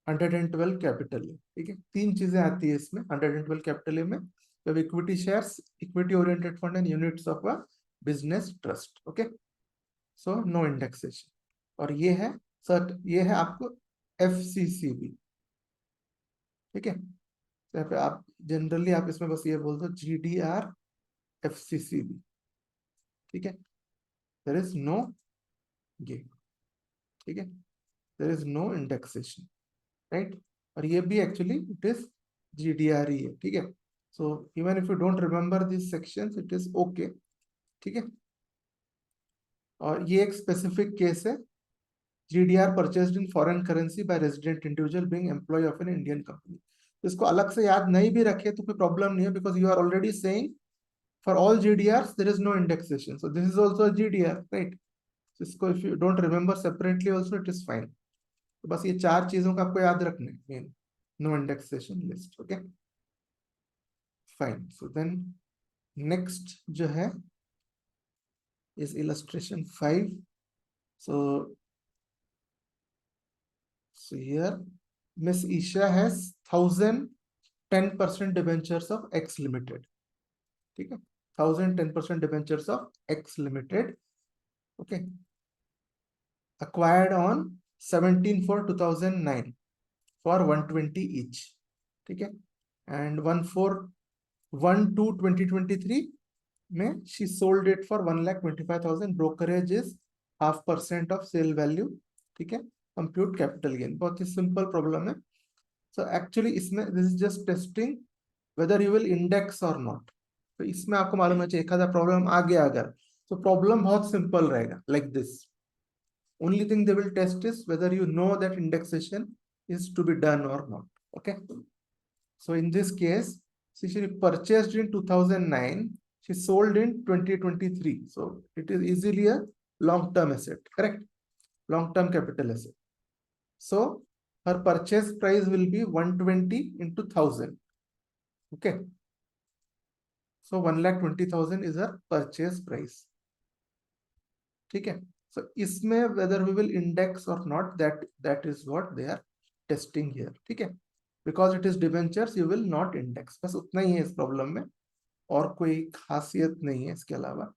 [SPEAKER 1] 112 capital. ठीक है, तीन चीजें आती है इसमें 112 कैपिटल में. जब equity shares, equity oriented fund and units of a business trust. Okay, so no indexation. और ये है सर, ये है आपको FCCB. ठीक है, यहाँ पे आप जनरली आप इसमें बस ये बोल दो GDR FCCB. ठीक है, देयर इज नो ये, ठीक है, there is no indexation, right. और ये भी एक्चुअली इट इज GDR ही है. ठीक है, so even if you don't remember this sections it is okay. ठीक है, और ये एक स्पेसिफिक केस है, GDR purchased in foreign currency by resident individual being employ of an Indian company. इसको अलग से याद नहीं भी रखे तो कोई प्रॉब्लम नहीं है, because you are already saying for all GDRs there is no indexation, so this is also a GDR, right. So इसको if you don't remember separately also it is fine. तो बस ये चार चीजों का आपको याद रखना है main. No indexation list. Okay, fine. So then next जो है is illustration 5. so here Miss Isha has 1010% debentures of X Limited. ठीक है, 1010% debentures of X Limited. Okay, acquired on 17/4/2009 for 120 each. ठीक है, and 1/4/1/2/2023 में she sold it for 1,25,000. brokerage is 0.5% of sale value. ठीक है, compute capital gain. बहुत ही simple problem है. so actually इसमें this is just testing whether you will index or not. तो इसमें आपको मालूम है चाहिए एक आधा प्रॉब्लम आ गया अगर, तो प्रॉब्लम बहुत सिंपल रहेगा like this. Only thing they will test is whether you know that indexation is to be done or not. Okay, so in this case, she purchased in 2009, she sold in 2023, so it is easily a long-term asset, correct? Long-term capital asset. So her purchase price will be 120 into 1000. Okay, so 1,20,000 is her purchase price. ठीक है, so इसमें whether we will index or not, that is what they are testing here. ठीक है, because it is debentures you will not index. बस उतना ही है इस problem में, और कोई खासियत नहीं है इसके अलावा.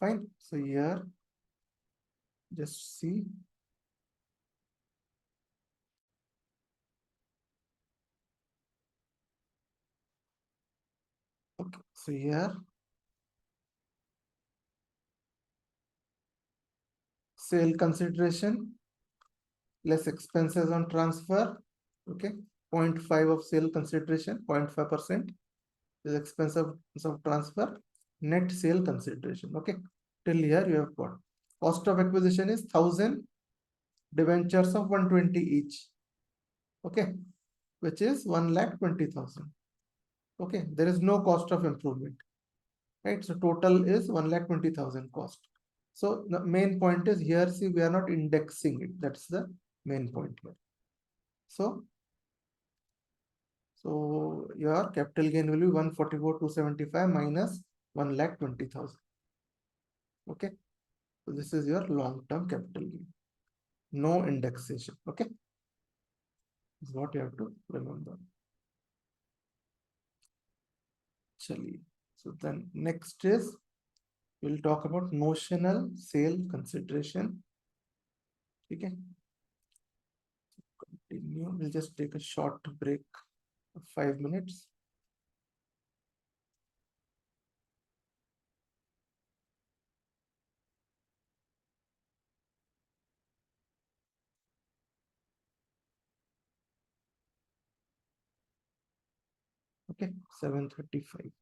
[SPEAKER 1] Fine, so here just see. Okay, so here sale consideration less expenses on transfer. Okay, 0.5 of sale consideration, 0.5% is expense of transfer, net sale consideration. Okay, till here you have got cost of acquisition is 1000, debentures of 120 each. Okay, which is 1,20,000. Okay, there is no cost of improvement, right? So total is 1,20,000 cost. So the main point is here, see, we are not indexing it. That's the main point here. So your capital gain will be 144,275 minus 1,20,000. Okay, so this is your long-term capital gain. No indexation. Okay. is what you have to remember. Chali. So then next is we'll talk about notional sale consideration. Okay. Continue. We'll just take a short break of 5 minutes. Okay, 7:35.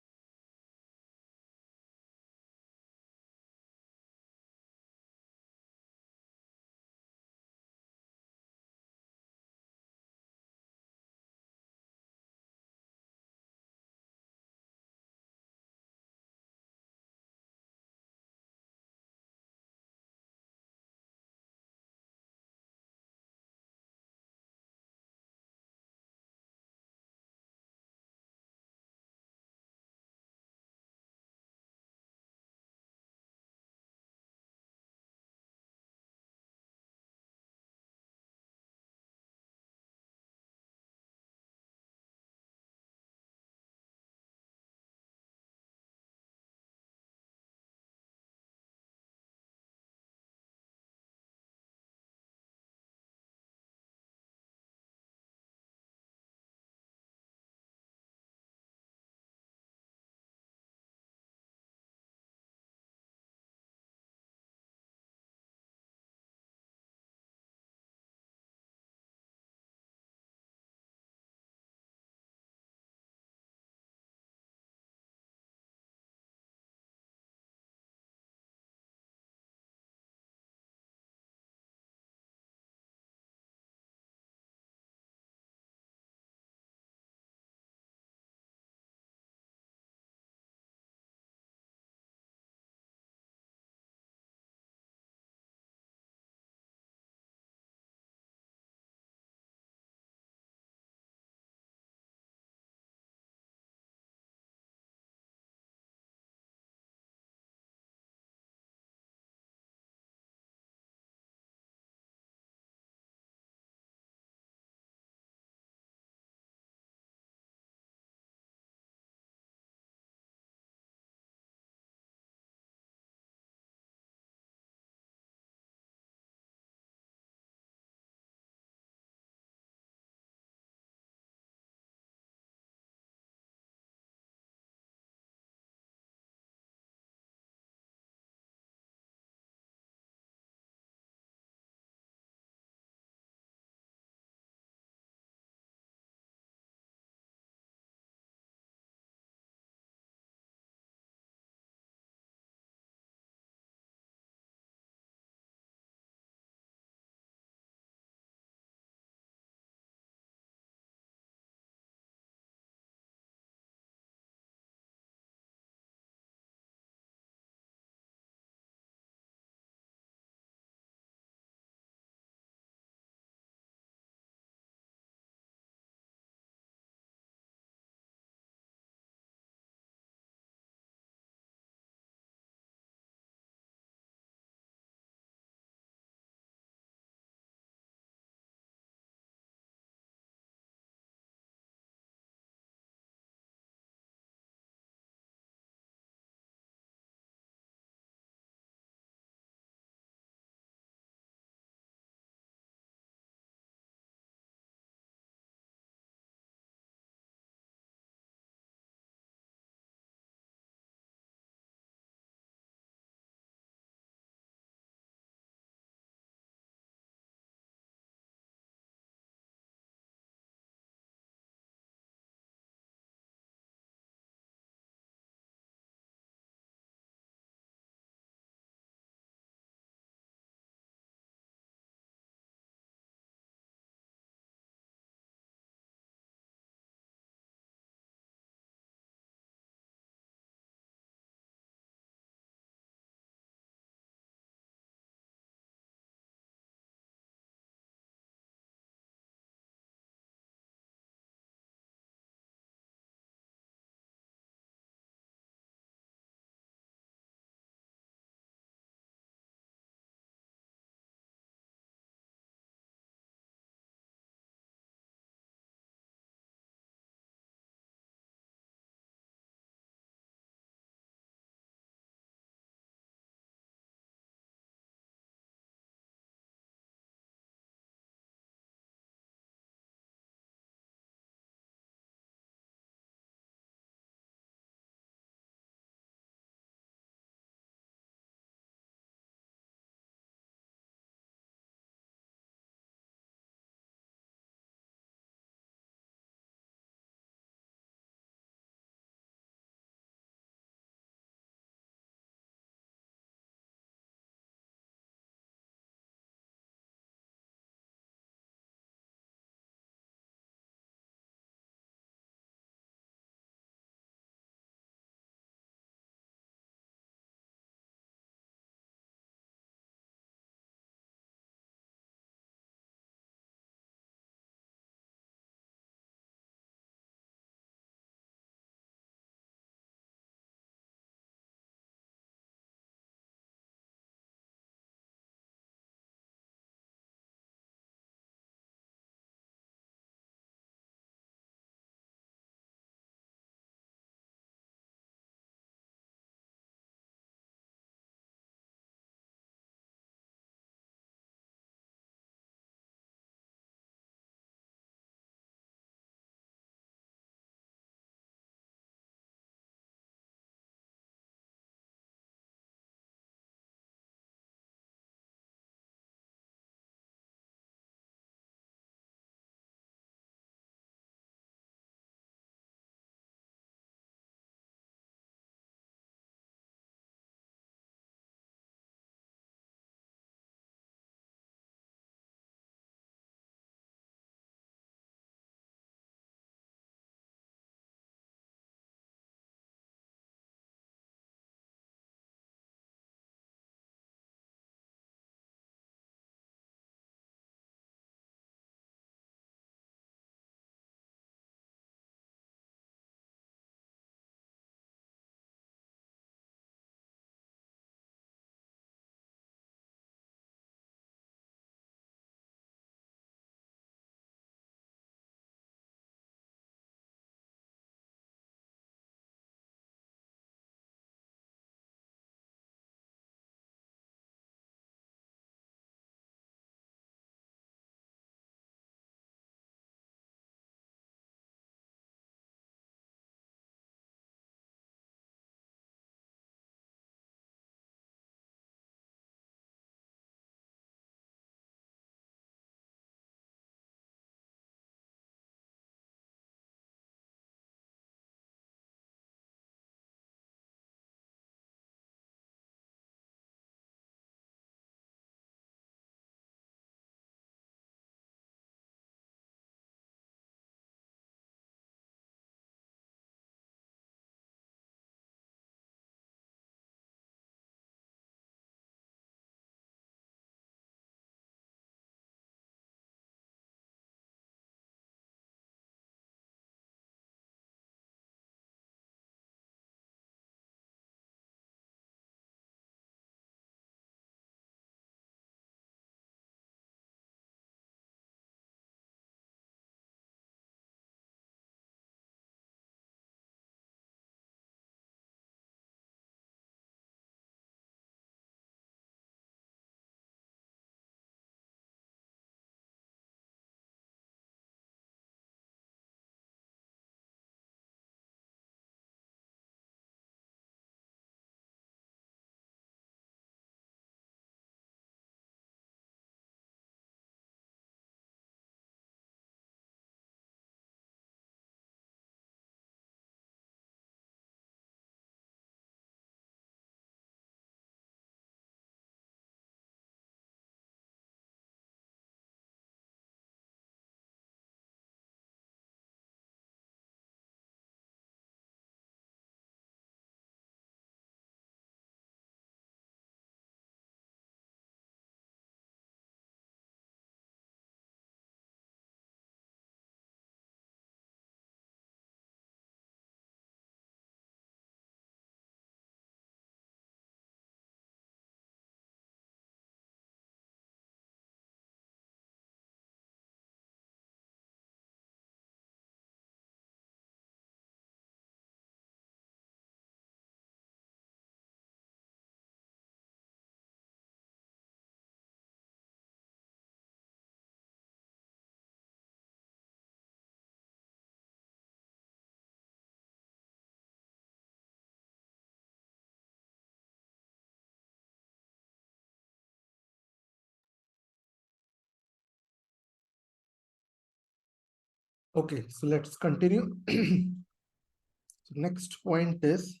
[SPEAKER 1] Okay, so let's continue. So next point is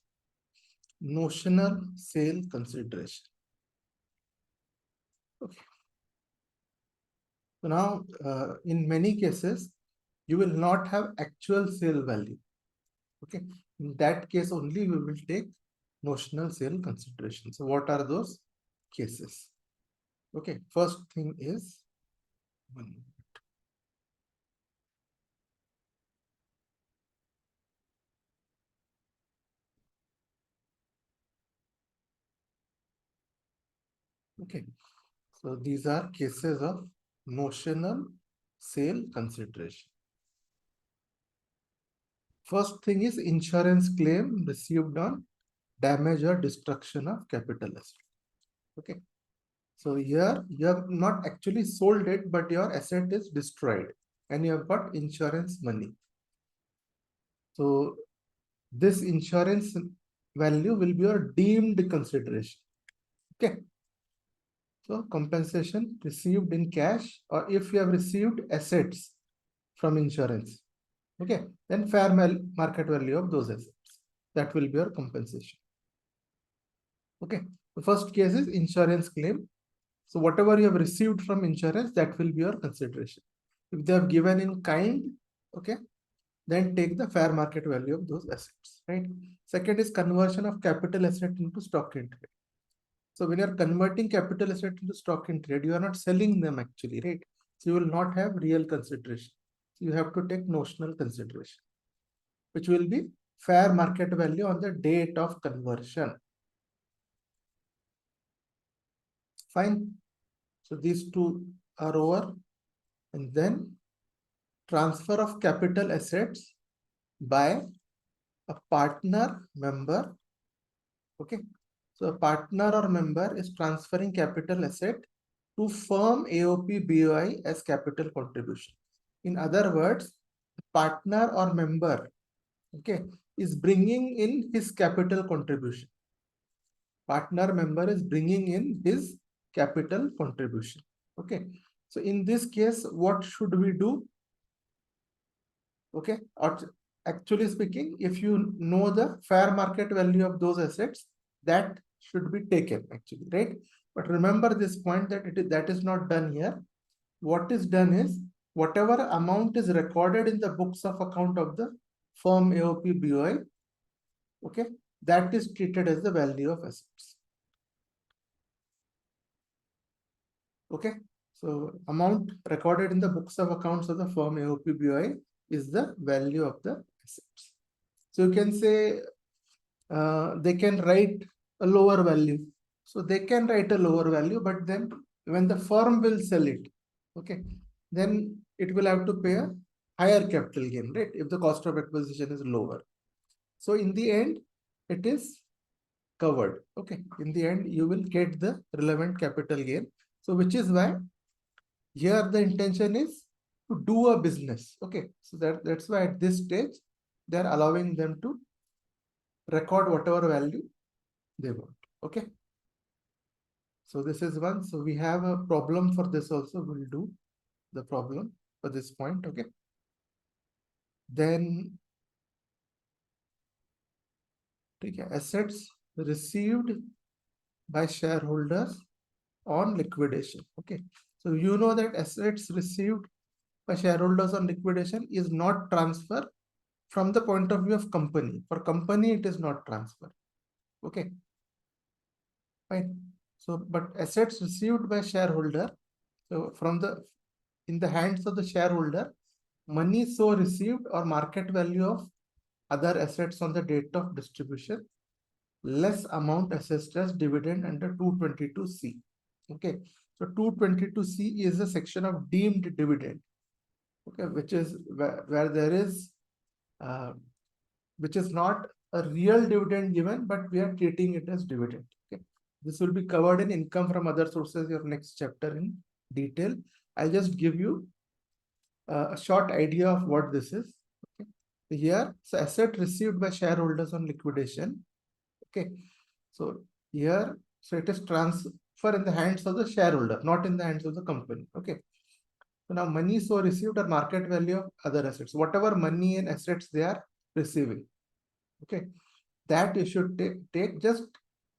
[SPEAKER 1] notional sale consideration. Okay. So now, in many cases, you will not have actual sale value. Okay. In that case only, we will take notional sale consideration. So what are those cases? Okay. First thing is one. Okay. So these are cases of notional sale consideration. First thing is insurance claim received on damage or destruction of capital asset. Okay. So here you have not actually sold it, but your asset is destroyed and you have got insurance money. So this insurance value will be your deemed consideration. Okay. So compensation received in cash, or if you have received assets from insurance, okay, then fair market value of those assets. That will be your compensation. Okay. The first case is insurance claim. So whatever you have received from insurance, that will be your consideration. If they have given in kind, okay, then take the fair market value of those assets, right? Second is conversion of capital asset into stock in trade. So when you're converting capital asset into stock in trade, you are not selling them actually, right? So you will not have real consideration. So you have to take notional consideration, which will be fair market value on the date of conversion. Fine. So these two are over. And then transfer of capital assets by a partner member. Okay. So a partner or member is transferring capital asset to firm AOP BOI as capital contribution. In other words, partner or member, okay, is bringing in his capital contribution. Partner member is bringing in his capital contribution. Okay. So in this case, what should we do? Okay. Actually speaking, if you know the fair market value of those assets, that should be taken actually, right? But remember this point that that is not done here. What is done is whatever amount is recorded in the books of account of the firm AOP BOI, okay, that is treated as the value of assets. Okay. So amount recorded in the books of accounts of the firm AOP BOI is the value of the assets. So you can say they can write a lower value. So they can write a lower value, but then when the firm will sell it, okay, then it will have to pay a higher capital gain, right? If the cost of acquisition is lower. So in the end, it is covered. Okay. In the end, you will get the relevant capital gain. So which is why here the intention is to do a business. Okay. So that's why at this stage, they're allowing them to record whatever value they want. Okay. So this is one. So we have a problem for this also. We'll do the problem for this point. Okay. Then okay, assets received by shareholders on liquidation. Okay. So you know that assets received by shareholders on liquidation is not transfer from the point of view of company. For company, it is not transfer. Okay. Fine. So, but assets received by shareholder, so from the in the hands of the shareholder, money so received or market value of other assets on the date of distribution, less amount assessed as dividend under 222C. Okay. So 222C is a section of deemed dividend. Okay, which is where there is which is not a real dividend given, but we are treating it as dividend. Okay. This will be covered in income from other sources, your next chapter in detail. I'll just give you a short idea of what this is. Okay. Here, so asset received by shareholders on liquidation. Okay. So here, so it is transfer in the hands of the shareholder, not in the hands of the company. Okay. So now money so received or market value of other assets, whatever money and assets they are receiving. Okay, that you should take just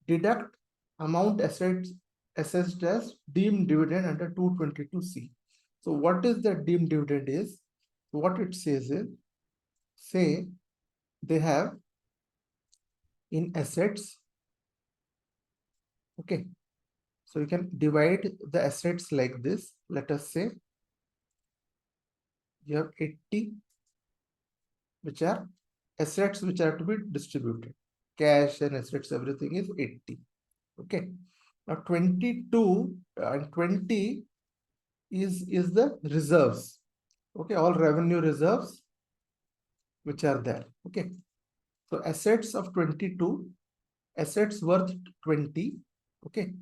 [SPEAKER 1] deduct amount assets assessed as deemed dividend under 222C. So what is the deemed dividend is? What it says is, say they have in assets, okay, so you can divide the assets like this. Let us say you have 80 which are assets which are to be distributed. Cash and assets, everything is 80. Okay. Now 22 and 20 is the reserves. Okay, all revenue reserves which are there. Okay. So assets of 22, assets worth 20, okay,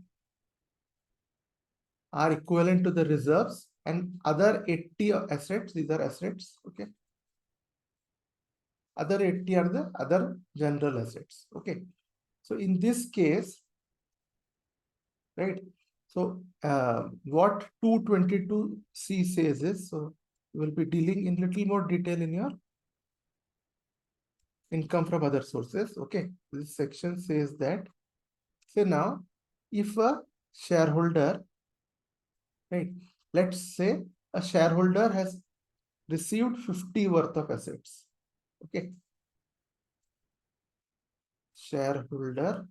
[SPEAKER 1] are equivalent to the reserves, and other 80 assets, these are assets, okay. Other 80 are the other general assets. Okay. So in this case, right? So what 222C says is, so we'll be dealing in little more detail in your income from other sources. Okay. This section says that, say now, if a shareholder, right? Let's say a shareholder has received 50 worth of assets. Okay. Shareholder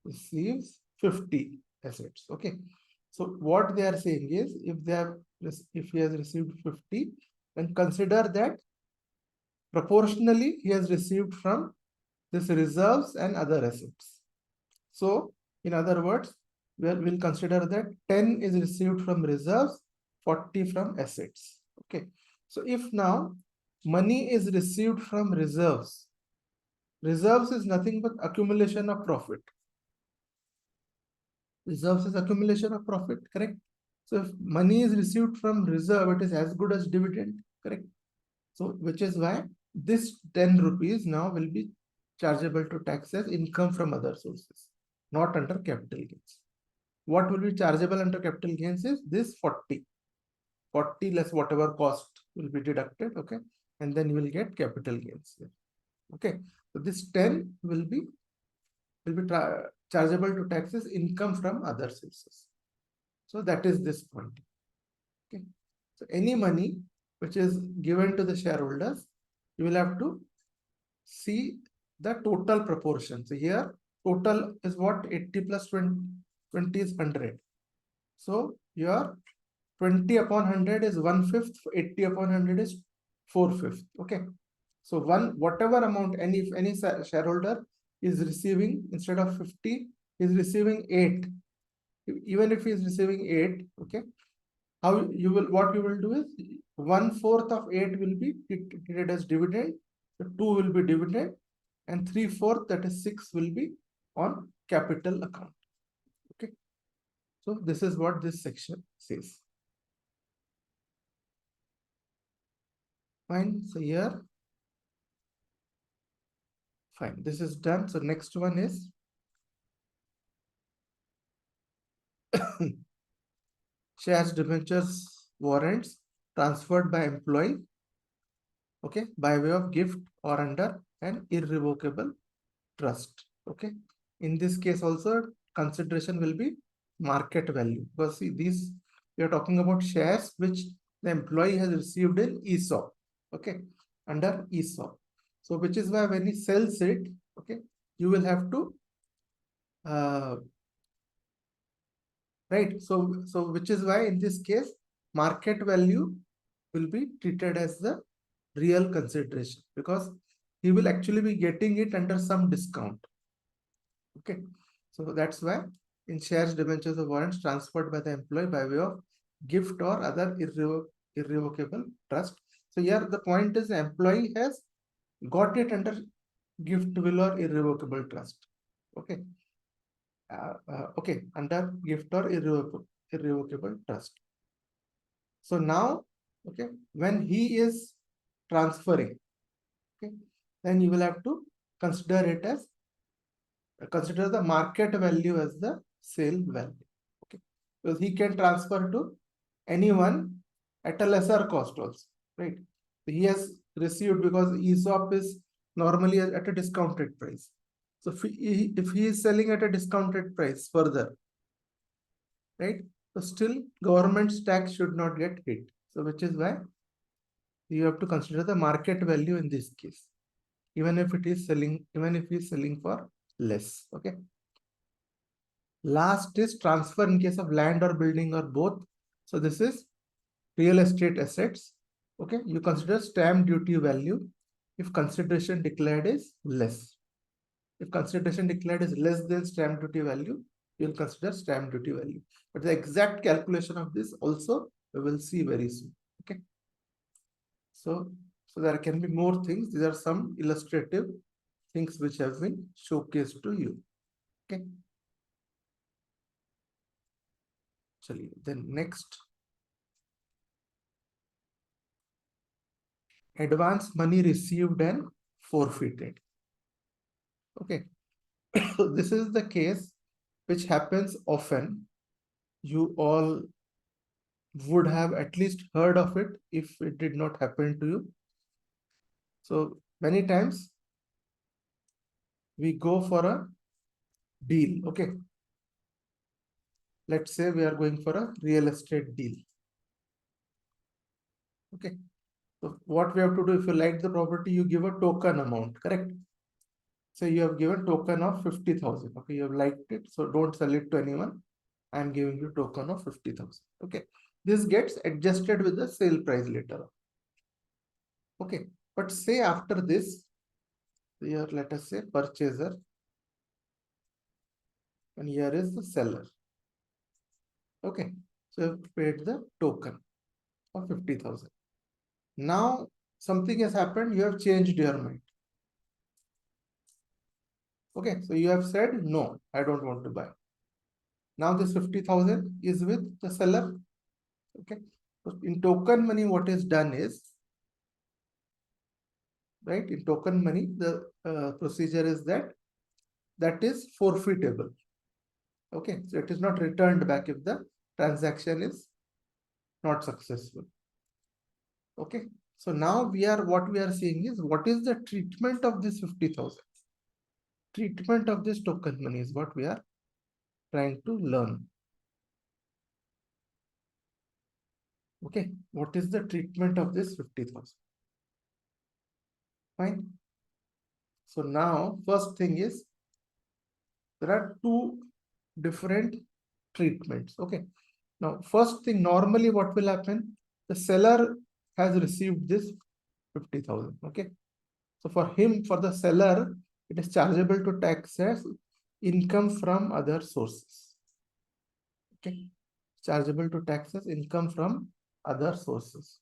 [SPEAKER 1] receives 50 assets. Okay. So what they are saying is, if he has received 50, then consider that proportionally he has received from this reserves and other assets. So in other words, we'll consider that 10 is received from reserves, 40 from assets. Okay. So if now money is received from reserves, reserves is nothing but accumulation of profit. Reserves is accumulation of profit, correct? So if money is received from reserve, it is as good as dividend, correct? So which is why this 10 rupees now will be chargeable to tax as income from other sources, not under capital gains. What will be chargeable under capital gains is this 40. 40 less whatever cost will be deducted, okay? And then you will get capital gains here. Okay. So this 10 will be chargeable to taxes income from other sources. So that is this point. Okay. So any money which is given to the shareholders, you will have to see the total proportion. So here total is what? 80 plus 20 is 100. So your 20 upon 100 is 1/5, 80 upon 100 is 4/5. Okay. So whatever amount, if any shareholder is receiving, instead of 50, is receiving 8. Even if he is receiving 8, okay, what you will do is 1/4 of 8 will be treated as dividend, so 2 will be dividend, and 3/4, that is 6, will be on capital account. Okay. So this is what this section says. Fine. So here, fine. This is done. So next one is shares, debentures, warrants transferred by employee, okay, by way of gift or under an irrevocable trust. Okay. In this case also, consideration will be market value, because see, these we are talking about shares which the employee has received in ESOP, okay, under ESOP. So which is why when he sells it, okay, you will have to right. So which is why in this case market value will be treated as the real consideration, because he will actually be getting it under some discount. Okay. So that's why in shares, debentures, or warrants transferred by the employee by way of gift or other irrevocable trust. So here the point is the employee has got it under gift, will, or irrevocable trust. Okay. Okay, under gift or irrevocable trust. So now, okay, when he is transferring, okay, then you will have to consider it as consider the market value as the sale value. Okay, because he can transfer to anyone at a lesser cost also, right? He has received because ESOP is normally at a discounted price. So if he is selling at a discounted price further, right? So still government's tax should not get hit. So which is why you have to consider the market value in this case, even if it is selling, even if he is selling for less. Okay. Last is transfer in case of land or building or both. So this is real estate assets. Okay, you consider stamp duty value if consideration declared is less. If consideration declared is less than stamp duty value, you will consider stamp duty value. But the exact calculation of this also we will see very soon. Okay. So there can be more things. These are some illustrative things which have been showcased to you. Okay. Then next, advance money received and forfeited. Okay. So this is the case which happens often. You all would have at least heard of it if it did not happen to you. So many times we go for a deal. Okay. Let's say we are going for a real estate deal. Okay. So what we have to do, if you like the property, you give a token amount, correct? So you have given token of 50,000. Okay. You have liked it. So don't sell it to anyone. I am giving you token of 50,000. Okay. This gets adjusted with the sale price later on. Okay. But say after this, here let us say purchaser, and here is the seller. Okay. So you have paid the token of 50,000. Now something has happened. You have changed your mind. Okay. So you have said, no, I don't want to buy. Now this 50,000 is with the seller. Okay. So in token money, what is done is, right? In token money, the procedure is that is forfeitable. Okay. So it is not returned back if the transaction is not successful. Okay. So now what we are seeing is, what is the treatment of this 50,000? Treatment of this token money is what we are trying to learn. Okay. What is the treatment of this 50,000? Fine. So now first thing is, there are two different treatments. Okay. Now, first thing, normally what will happen? The seller has received this 50,000. Okay. So for him, for the seller, it is chargeable to tax as income from other sources. Okay. Chargeable to tax as income from other sources.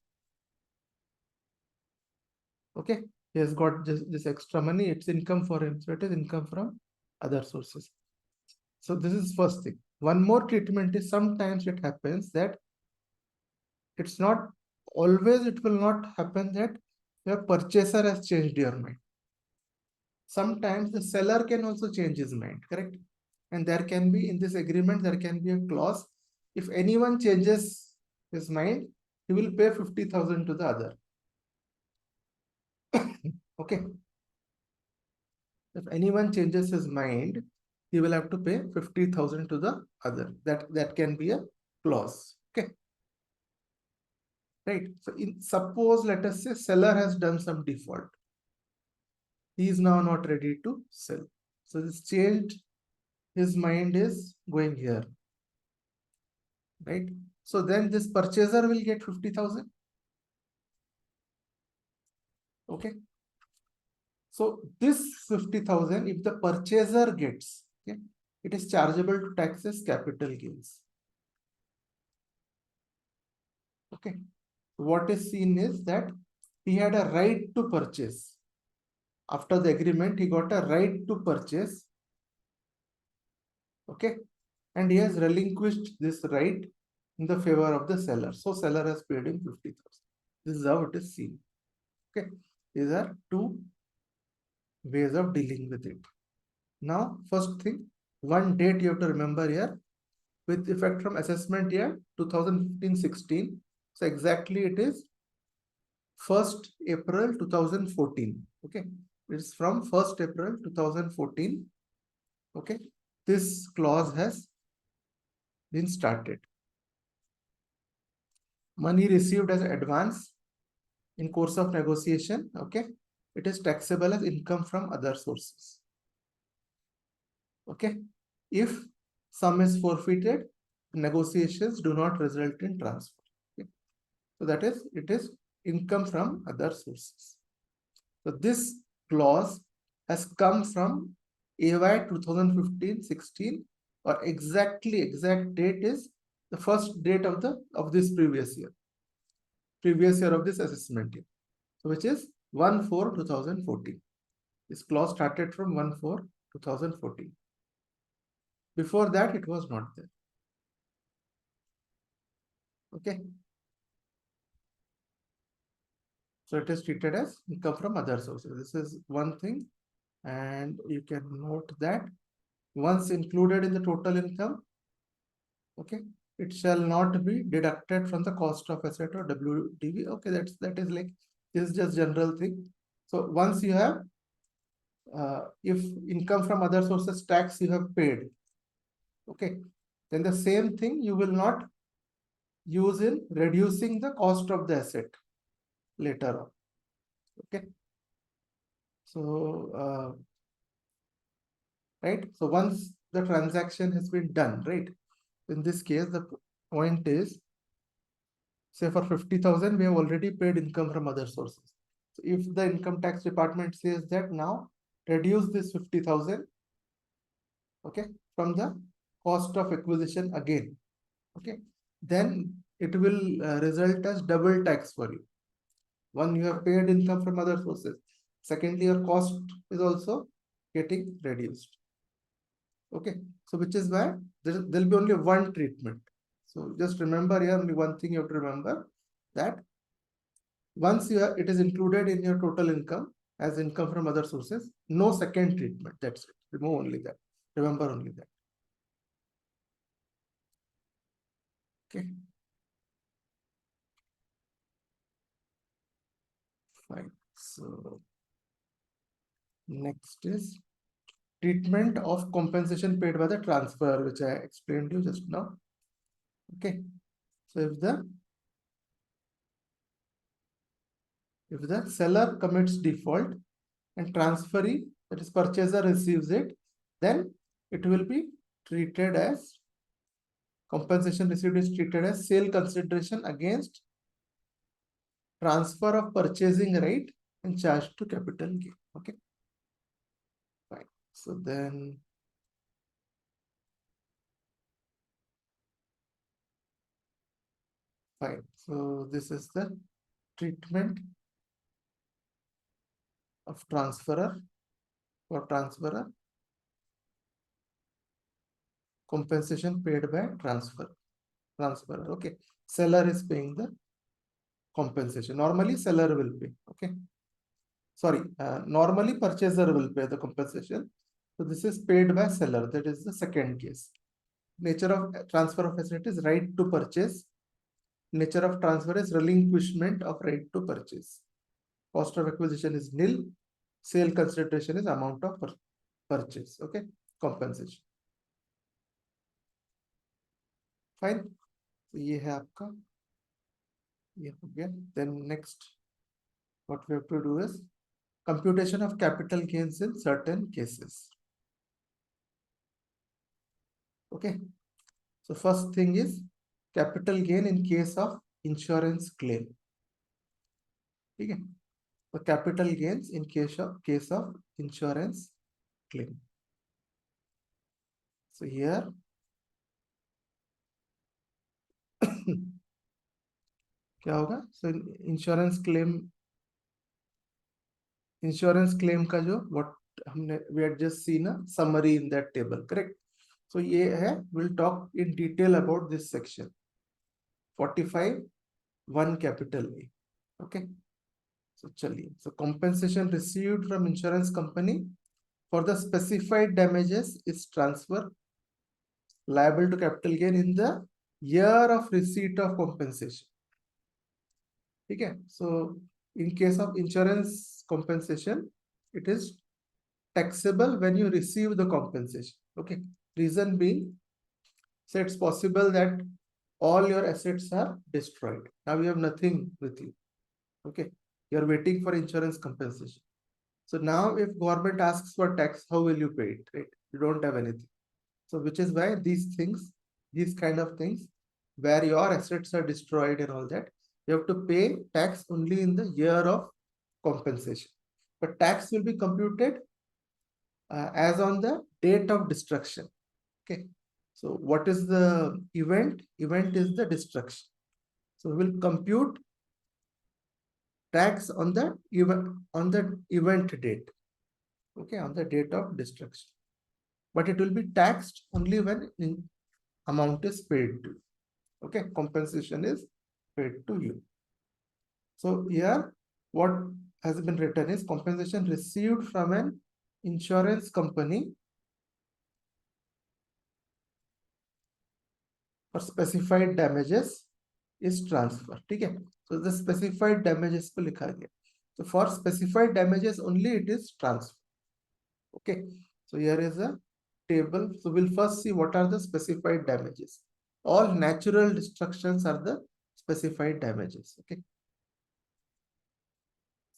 [SPEAKER 1] Okay. He has got this extra money. It's income for him. So it is income from other sources. So this is first thing. One more treatment is, sometimes it happens that it's not always, it will not happen that your purchaser has changed your mind. Sometimes the seller can also change his mind, correct? And there can be, in this agreement, there can be a clause. If anyone changes his mind, he will pay 50,000 to the other. Okay. If anyone changes his mind, he will have to pay 50,000 to the other. That can be a clause. Okay. Right. So suppose, let us say, seller has done some default. He is now not ready to sell. So this change, his mind is going here. Right. So then this purchaser will get 50,000. Okay. So this 50,000, if the purchaser gets, okay, it is chargeable to tax as capital gains. Okay. What is seen is that he had a right to purchase. After the agreement, he got a right to purchase. Okay. And he has relinquished this right in the favor of the seller. So seller has paid him 50,000. This is how it is seen. Okay. These are two ways of dealing with it. Now, first thing, one date you have to remember here, with effect from assessment year 2015-16, So exactly it is 1st April 2014. Okay, it's from 1st April 2014. Okay, this clause has been started. Money received as advance in course of negotiation. Okay, it is taxable as income from other sources. Okay, if sum is forfeited, negotiations do not result in transfer. Okay? So that is, it is income from other sources. So this clause has come from AY 2015-16, or exact date is the first date of this previous year of this assessment year. So which is 1/4/2014. This clause started from 1/4/2014. Before that, it was not there. Okay. So it is treated as income from other sources. This is one thing. And you can note that once included in the total income, okay, it shall not be deducted from the cost of asset or WDV. Okay, that is like, this is just general thing. So once you have, if income from other sources tax you have paid, okay, then the same thing you will not use in reducing the cost of the asset later on. Okay. So, right. So once the transaction has been done, right? In this case, the point is, say for 50,000, we have already paid income from other sources. So if the income tax department says that now reduce this 50,000, okay, from the cost of acquisition again, okay, then it will result as double tax for you. One, you have paid income from other sources. Secondly, your cost is also getting reduced. Okay, so which is why there'll be only one treatment. So just remember here, only one thing you have to remember, that once it is included in your total income as income from other sources, no second treatment. That's it. Remove only that. Remember only that. Okay. Fine. So next is treatment of compensation paid by the transfer, which I explained you just now. Okay. So if the seller commits default and transferee, that is purchaser, receives it, then it will be treated as, compensation received is treated as sale consideration against transfer of purchasing right and charged to capital gain. Okay. Fine. So then fine. So this is the treatment of transferor, for transferor, compensation paid by transferor. Okay. Seller is paying the compensation. Normally seller will pay. Okay. Sorry, normally purchaser will pay the compensation. So this is paid by seller. That is the second case. Nature of transfer of asset is right to purchase. Nature of transfer is relinquishment of right to purchase. Cost of acquisition is nil. Sale consideration is amount of purchase. Okay, compensation. Fine. तो ये है आपका, ये हो गया. Then next, what we have to do is computation of capital gains in certain cases. Okay. So first thing is capital gain in case of insurance claim. Okay. So capital gains in case of insurance claim. So here क्या होगा? So insurance claim का जो what हमने we had just seen a summary in that table, correct? So ये है, we'll talk in detail about this section. 45 1 capital A. Okay. So चलिए, so compensation received from insurance company for the specified damages is transfer liable to capital gain in the year of receipt of compensation. Okay, so in case of insurance compensation, it is taxable when you receive the compensation. Okay, reason being, so it's possible that all your assets are destroyed. Now you have nothing with you. Okay, you're waiting for insurance compensation. So now if government asks for tax, how will you pay it? Right? You don't have anything. So which is why these things, these kind of things, where your assets are destroyed and all that, you have to pay tax only in the year of compensation. But tax will be computed as on the date of destruction. Okay. So what is the event? Event is the destruction. So we will compute tax on the event date. Okay, on the date of destruction. But it will be taxed only when amount is paid to you. Okay, compensation is paid to you. So here what has been written is compensation received from an insurance company for specified damages is transfer. ठीक है? So the specified damages को लिखा गया. So for specified damages only it is transfer. Okay. So here is a table. So we'll first see what are the specified damages. All natural destructions are the specified damages. Okay.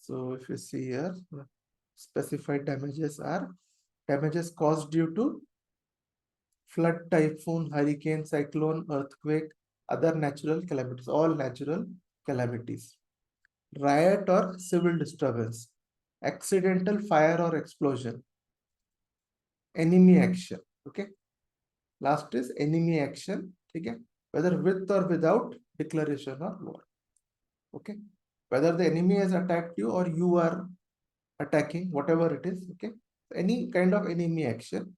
[SPEAKER 1] So if you see here, specified damages are damages caused due to flood, typhoon, hurricane, cyclone, earthquake, other natural calamities, all natural calamities. Riot or civil disturbance, accidental fire or explosion, enemy action. Okay. Last is enemy action. Okay. Whether with or without declaration of war. Okay. Whether the enemy has attacked you or you are attacking, whatever it is. Okay. Any kind of enemy action.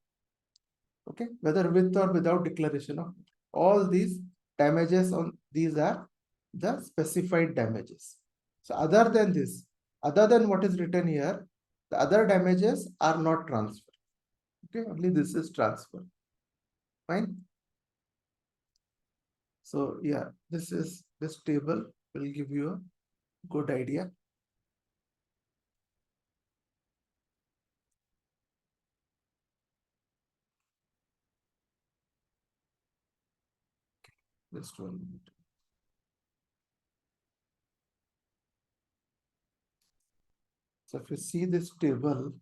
[SPEAKER 1] Okay. Whether with or without declaration of war. All these damages on these are the specified damages. So other than this, other than what is written here, the other damages are not transfer. Okay. Only this is transfer. Fine. So yeah, this table will give you a good idea. Just 1 minute. So if you see this table,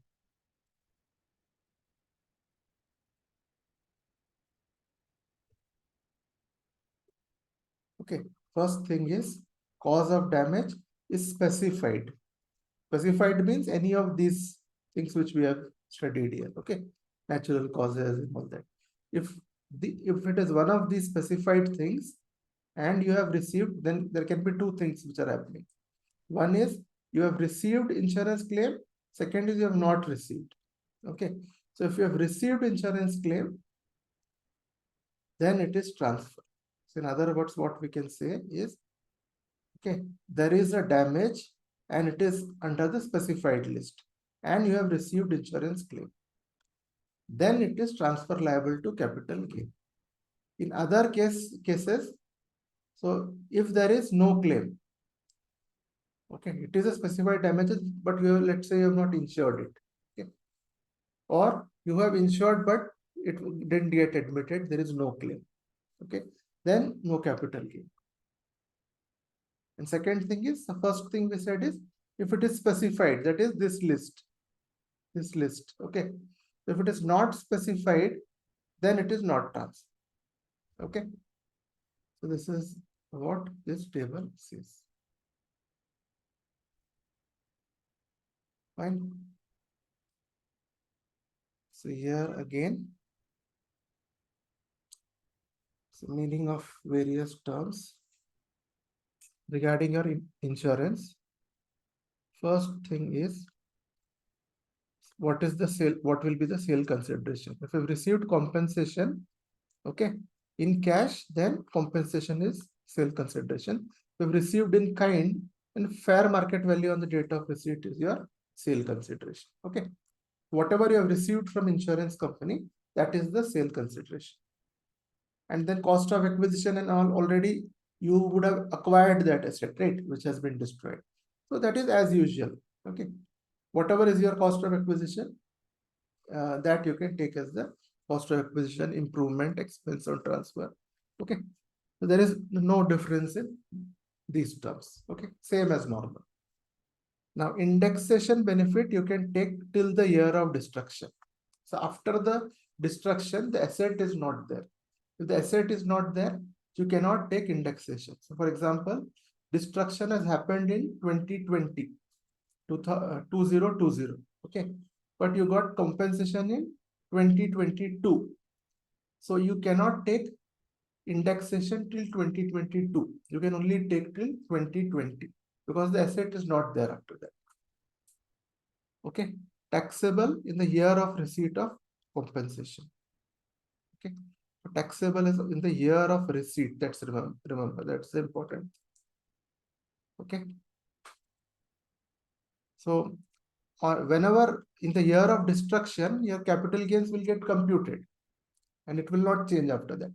[SPEAKER 1] okay, first thing is cause of damage is specified. Specified means any of these things which we have studied here. Okay, natural causes and all that. If it is one of these specified things and you have received, then there can be two things which are happening. One is you have received insurance claim. Second is you have not received. Okay. So if you have received insurance claim, then it is transfer. So in other words, what we can say is, okay, there is a damage and it is under the specified list and you have received insurance claim. Then it is transfer liable to capital gain. In other cases, so if there is no claim, okay, it is a specified damages, but you have, let's say you have not insured it. Okay. Or you have insured, but it didn't get admitted, there is no claim. Okay, then no capital gain. And second thing is, the first thing we said is, if it is specified, that is this list. Okay, if it is not specified, then it is not transfer. Okay, so this is what this table says. Fine. So here again, so meaning of various terms regarding your insurance. First thing is, what is the sale? What will be the sale consideration? If you've received compensation, okay, in cash, then compensation is sale consideration. If you've received in kind, and fair market value on the date of receipt is your sale consideration. Okay, whatever you have received from insurance company, that is the sale consideration. And then cost of acquisition and all already you would have acquired that asset, right, which has been destroyed. So that is as usual. Okay, whatever is your cost of acquisition, that you can take as the cost of acquisition, improvement, expense on transfer. Okay, so there is no difference in these terms. Okay, same as normal. Now indexation benefit you can take till the year of destruction. So after the destruction, the asset is not there. If the asset is not there, you cannot take indexation. So for example, destruction has happened in 2020, 2020. Okay, but you got compensation in 2022. So you cannot take indexation till 2022. You can only take till 2020 because the asset is not there after that. Okay, taxable in the year of receipt of compensation. Okay, taxable is in the year of receipt. That's remember that's important. Okay, so or whenever in the year of destruction, your capital gains will get computed and it will not change after that.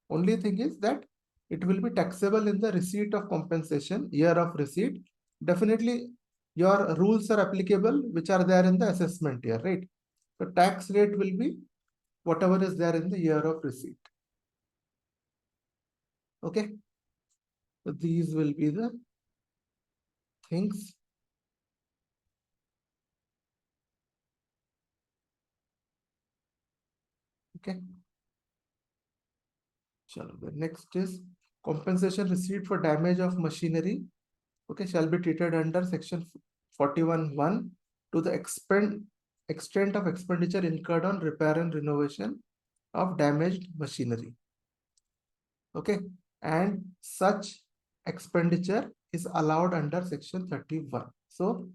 [SPEAKER 1] Only thing is that it will be taxable in the receipt of compensation, year of receipt. Definitely your rules are applicable which are there in the assessment year, right? So tax rate will be whatever is there in the year of receipt. Okay, so these will be the things. Okay, the next is compensation received for damage of machinery. Okay, shall be treated under section 41(1) to the extent of expenditure incurred on repair and renovation of damaged machinery. Okay, and such expenditure is allowed under section 31. So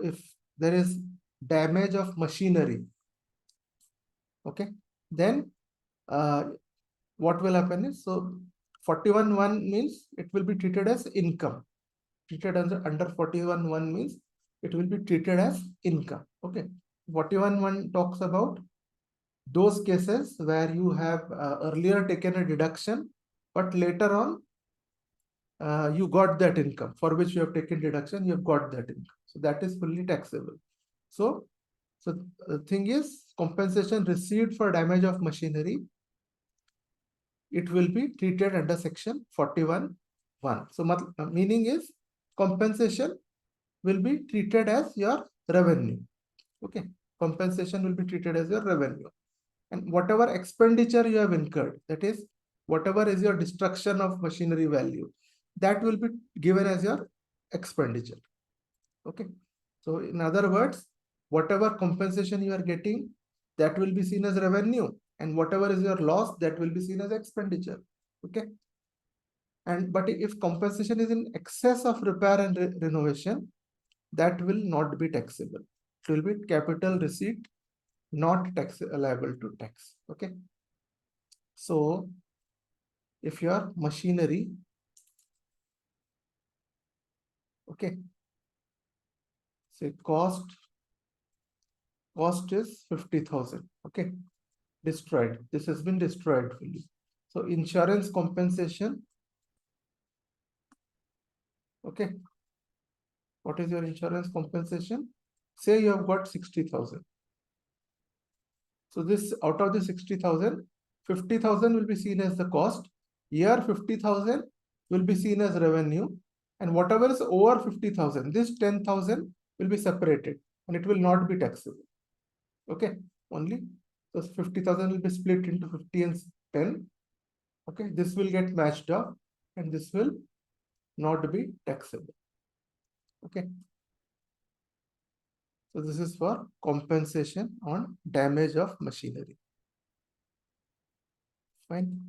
[SPEAKER 1] if there is damage of machinery, okay, then what will happen is, so 41(1) means it will be treated as income. Treated under 41(1) means it will be treated as income. Okay, 41(1) talks about those cases where you have earlier taken a deduction, but later on you got that income for which you have taken deduction, you have got that income. So that is fully taxable. So the thing is, compensation received for damage of machinery, it will be treated under section 41(1). So meaning is compensation will be treated as your revenue. Okay, compensation will be treated as your revenue, and whatever expenditure you have incurred, that is whatever is your destruction of machinery value, that will be given as your expenditure. Okay, so in other words, whatever compensation you are getting, that will be seen as revenue, and whatever is your loss, that will be seen as expenditure. Okay, and but if compensation is in excess of repair and renovation, that will not be taxable. It will be capital receipt, not liable to tax. Okay, so if your machinery, okay, say cost is 50,000. Okay, destroyed. This has been destroyed fully. So insurance compensation. Okay, what is your insurance compensation? Say you have got 60,000. So this out of the 60,000, 50,000 will be seen as the cost. Here 50,000 will be seen as revenue, and whatever is over 50,000, this 10,000 will be separated and it will not be taxable. Okay, only so 50,000 will be split into 50 and 10. Okay, this will get matched up and this will not be taxable. Okay, so this is for compensation on damage of machinery. Fine.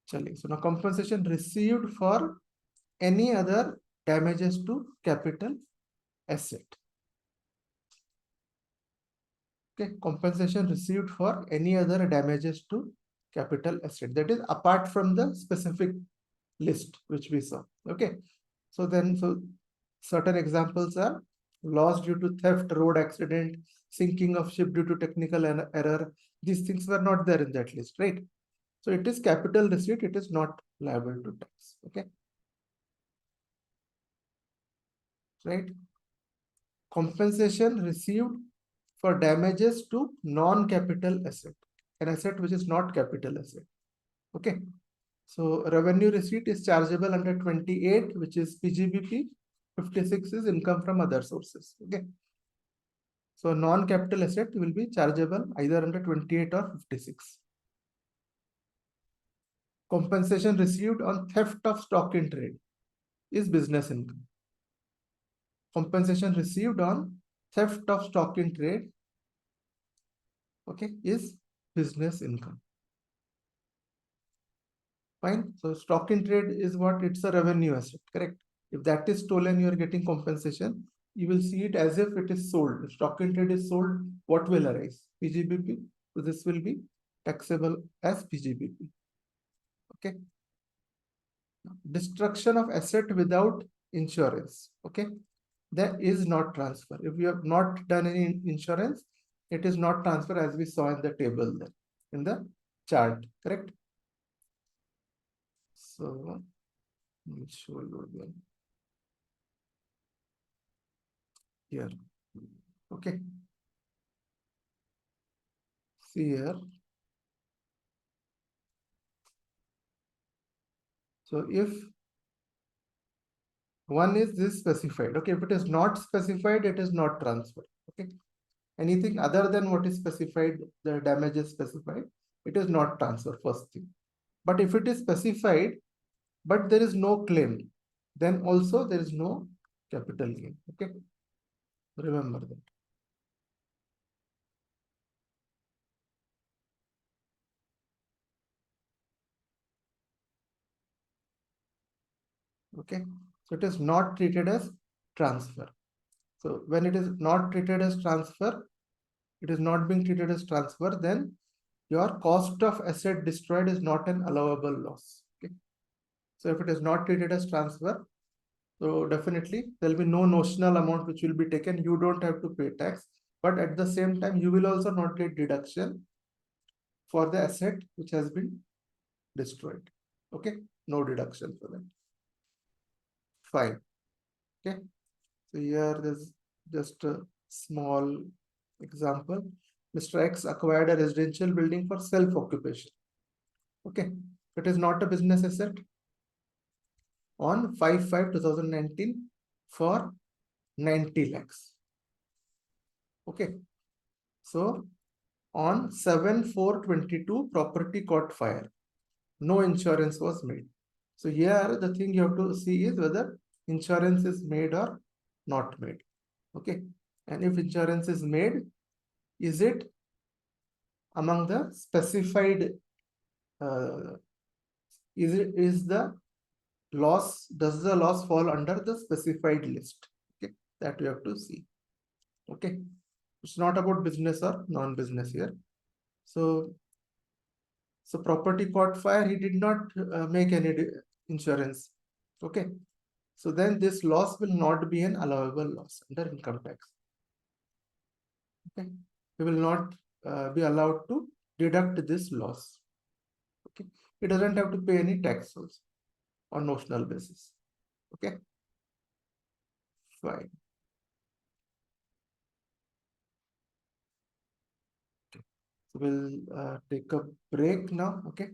[SPEAKER 1] So now compensation received for any other damages to capital asset. Okay, compensation received for any other damages to capital asset, that is apart from the specific list which we saw. Okay, so certain examples are loss due to theft, road accident, sinking of ship due to technical error. These things were not there in that list, right? So it is capital receipt, it is not liable to tax. Okay, right? Compensation received for damages to non-capital asset, an asset which is not capital asset. Okay, so revenue receipt is chargeable under 28, which is PGBP. 56 is income from other sources. Okay, so non-capital asset will be chargeable either under 28 or 56. Compensation received on theft of stock in trade is business income. Compensation received on theft of stock in trade, okay, is business income. Fine. So stock in trade is what? It's a revenue asset, correct? If that is stolen, you are getting compensation. You will see it as if it is sold. If stock in trade is sold, what will arise? PGBP. So this will be taxable as PGBP. Okay. Destruction of asset without insurance. Okay. That is not transfer. If you have not done any insurance, it is not transfer, as we saw in the table there, in the chart, correct? So let me show you again here. Okay. See here. So if one is this specified, okay, if it is not specified, it is not transfer. Okay. Anything other than what is specified, the damage is specified, it is not transfer, first thing. But if it is specified, but there is no claim, then also there is no capital gain. Okay. Remember that. Okay. So it is not treated as transfer. So when it is not treated as transfer, it is not being treated as transfer, then your cost of asset destroyed is not an allowable loss. Okay. So if it is not treated as transfer, so definitely there will be no notional amount which will be taken. You don't have to pay tax, but at the same time, you will also not get deduction for the asset which has been destroyed. Okay. No deduction for that. Fine. Okay. So here there's just a small example. Mr. X acquired a residential building for self-occupation. Okay. It is not a business asset on 5/5/2019 for 90 lakhs. Okay. So on 7/4/22, property caught fire. No insurance was made. So here the thing you have to see is whether insurance is made or not made. Okay. And if insurance is made, is it among the specified, uh, is the loss, does the loss fall under the specified list? Okay, that you have to see. Okay, it's not about business or non-business here. So property caught fire, he did not make any insurance. Okay, so then this loss will not be an allowable loss under income tax. Okay, we will not be allowed to deduct this loss. Okay, it doesn't have to pay any tax also on notional basis. Okay, fine. Okay. So we'll take a break now. Okay,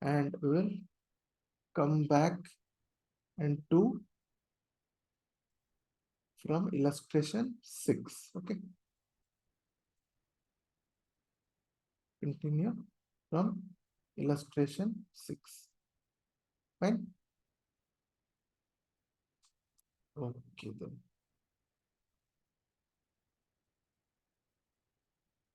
[SPEAKER 1] and we will come back and do from illustration 6. Okay, continue from illustration 6. Fine. Okay then.